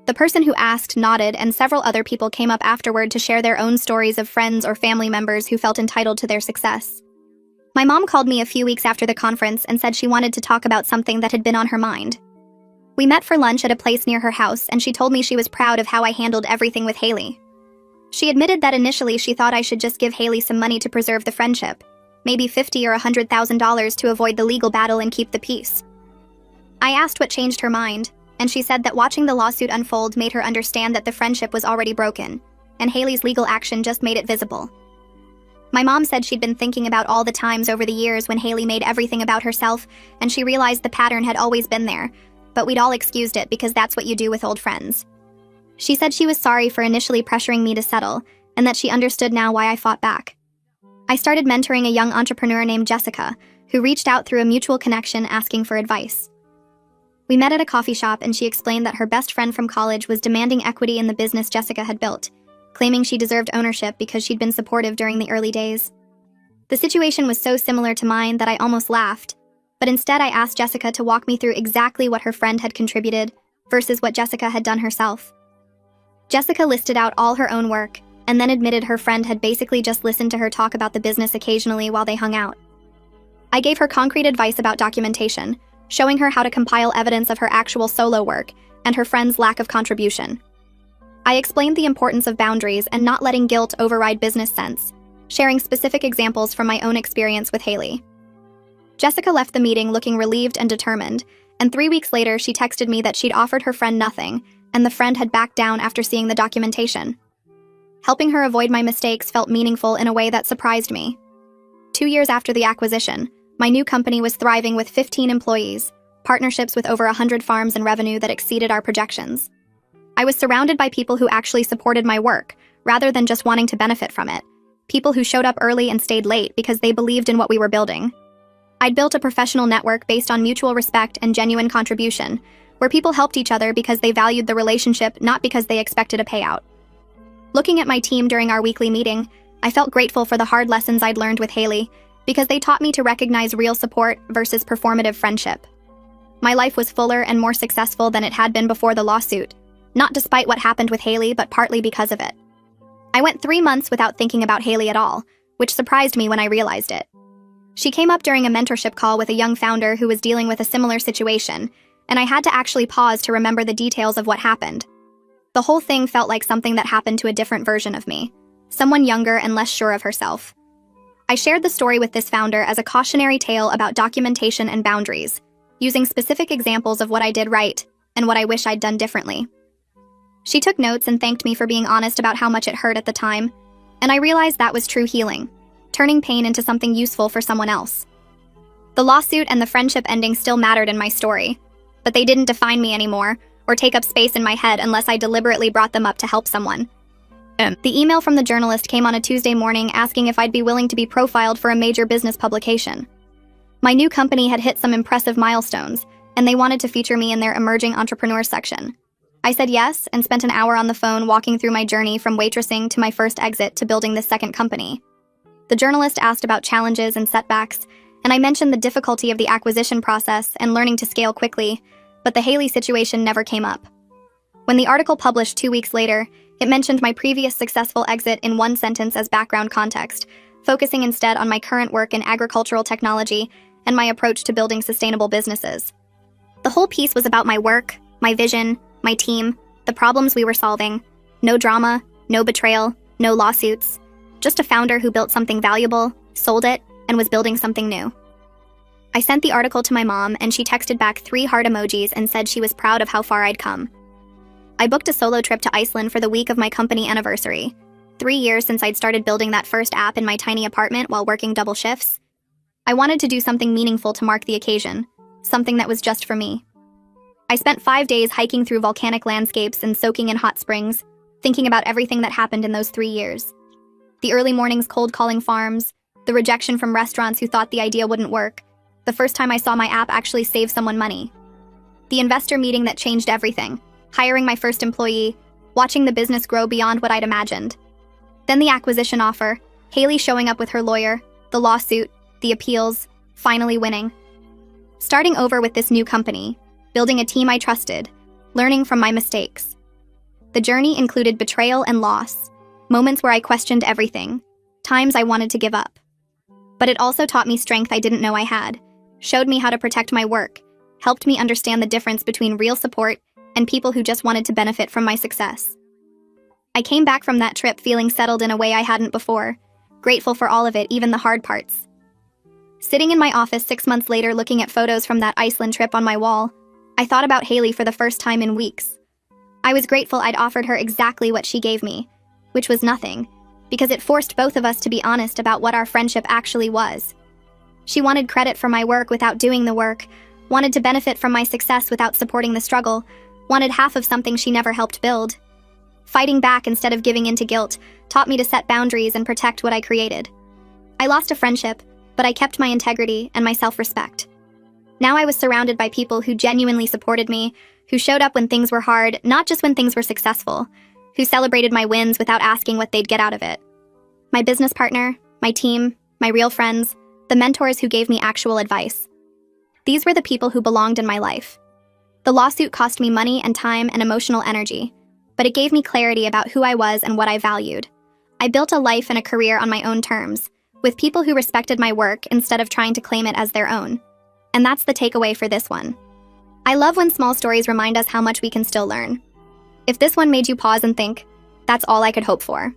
The person who asked nodded, and several other people came up afterward to share their own stories of friends or family members who felt entitled to their success. My mom called me a few weeks after the conference and said she wanted to talk about something that had been on her mind. We met for lunch at a place near her house, and she told me she was proud of how I handled everything with Haley. She admitted that initially she thought I should just give Haley some money to preserve the friendship, maybe $50,000 or $100,000 to avoid the legal battle and keep the peace. I asked what changed her mind, and she said that watching the lawsuit unfold made her understand that the friendship was already broken, and Haley's legal action just made it visible. My mom said she'd been thinking about all the times over the years when Haley made everything about herself, and she realized the pattern had always been there, but we'd all excused it because that's what you do with old friends. She said she was sorry for initially pressuring me to settle, and that she understood now why I fought back. I started mentoring a young entrepreneur named Jessica, who reached out through a mutual connection asking for advice. We met at a coffee shop, and she explained that her best friend from college was demanding equity in the business Jessica had built, claiming she deserved ownership because she'd been supportive during the early days. The situation was so similar to mine that I almost laughed, but instead I asked Jessica to walk me through exactly what her friend had contributed versus what Jessica had done herself. Jessica listed out all her own work, and then admitted her friend had basically just listened to her talk about the business occasionally while they hung out. I gave her concrete advice about documentation, showing her how to compile evidence of her actual solo work and her friend's lack of contribution. I explained the importance of boundaries and not letting guilt override business sense, sharing specific examples from my own experience with Haley. Jessica left the meeting looking relieved and determined, and 3 weeks later she texted me that she'd offered her friend nothing, and the friend had backed down after seeing the documentation. Helping her avoid my mistakes felt meaningful in a way that surprised me. 2 years after the acquisition, my new company was thriving with 15 employees, partnerships with over 100 farms, and revenue that exceeded our projections. I was surrounded by people who actually supported my work, rather than just wanting to benefit from it. People who showed up early and stayed late because they believed in what we were building. I'd built a professional network based on mutual respect and genuine contribution, where people helped each other because they valued the relationship, not because they expected a payout. Looking at my team during our weekly meeting, I felt grateful for the hard lessons I'd learned with Haley, because they taught me to recognize real support versus performative friendship. My life was fuller and more successful than it had been before the lawsuit, not despite what happened with Haley, but partly because of it. I went 3 months without thinking about Haley at all, which surprised me when I realized it. She came up during a mentorship call with a young founder who was dealing with a similar situation, and I had to actually pause to remember the details of what happened. The whole thing felt like something that happened to a different version of me, someone younger and less sure of herself. I shared the story with this founder as a cautionary tale about documentation and boundaries, using specific examples of what I did right and what I wish I'd done differently. She took notes and thanked me for being honest about how much it hurt at the time, and I realized that was true healing, turning pain into something useful for someone else. The lawsuit and the friendship ending still mattered in my story, but they didn't define me anymore or take up space in my head unless I deliberately brought them up to help someone. The email from the journalist came on a Tuesday morning asking if I'd be willing to be profiled for a major business publication. My new company had hit some impressive milestones, and they wanted to feature me in their emerging entrepreneurs section. I said yes and spent an hour on the phone walking through my journey from waitressing to my first exit to building this second company. The journalist asked about challenges and setbacks, and I mentioned the difficulty of the acquisition process and learning to scale quickly, but the Haley situation never came up. When the article published 2 weeks later, it mentioned my previous successful exit in one sentence as background context, focusing instead on my current work in agricultural technology and my approach to building sustainable businesses. The whole piece was about my work, my vision, my team, the problems we were solving. No drama, no betrayal, no lawsuits. Just a founder who built something valuable, sold it, and was building something new. I sent the article to my mom, and she texted back 3 heart emojis and said she was proud of how far I'd come. I booked a solo trip to Iceland for the week of my company anniversary. 3 years since I'd started building that first app in my tiny apartment while working double shifts. I wanted to do something meaningful to mark the occasion, something that was just for me. I spent 5 days hiking through volcanic landscapes and soaking in hot springs, thinking about everything that happened in those 3 years. The early mornings cold calling farms, the rejection from restaurants who thought the idea wouldn't work, the first time I saw my app actually save someone money. The investor meeting that changed everything, hiring my first employee, watching the business grow beyond what I'd imagined. Then the acquisition offer, Haley showing up with her lawyer, the lawsuit, the appeals, finally winning. Starting over with this new company, building a team I trusted, learning from my mistakes. The journey included betrayal and loss, moments where I questioned everything, times I wanted to give up. But it also taught me strength I didn't know I had, showed me how to protect my work, helped me understand the difference between real support and people who just wanted to benefit from my success. I came back from that trip feeling settled in a way I hadn't before, grateful for all of it, even the hard parts. Sitting in my office 6 months later looking at photos from that Iceland trip on my wall, I thought about Haley for the first time in weeks. I was grateful I'd offered her exactly what she gave me, which was nothing, because it forced both of us to be honest about what our friendship actually was. She wanted credit for my work without doing the work, wanted to benefit from my success without supporting the struggle, wanted half of something she never helped build. Fighting back instead of giving in to guilt taught me to set boundaries and protect what I created. I lost a friendship, but I kept my integrity and my self-respect. Now I was surrounded by people who genuinely supported me, who showed up when things were hard, not just when things were successful, who celebrated my wins without asking what they'd get out of it. My business partner, my team, my real friends, the mentors who gave me actual advice. These were the people who belonged in my life. The lawsuit cost me money and time and emotional energy, but it gave me clarity about who I was and what I valued. I built a life and a career on my own terms, with people who respected my work instead of trying to claim it as their own. And that's the takeaway for this one. I love when small stories remind us how much we can still learn. If this one made you pause and think, that's all I could hope for.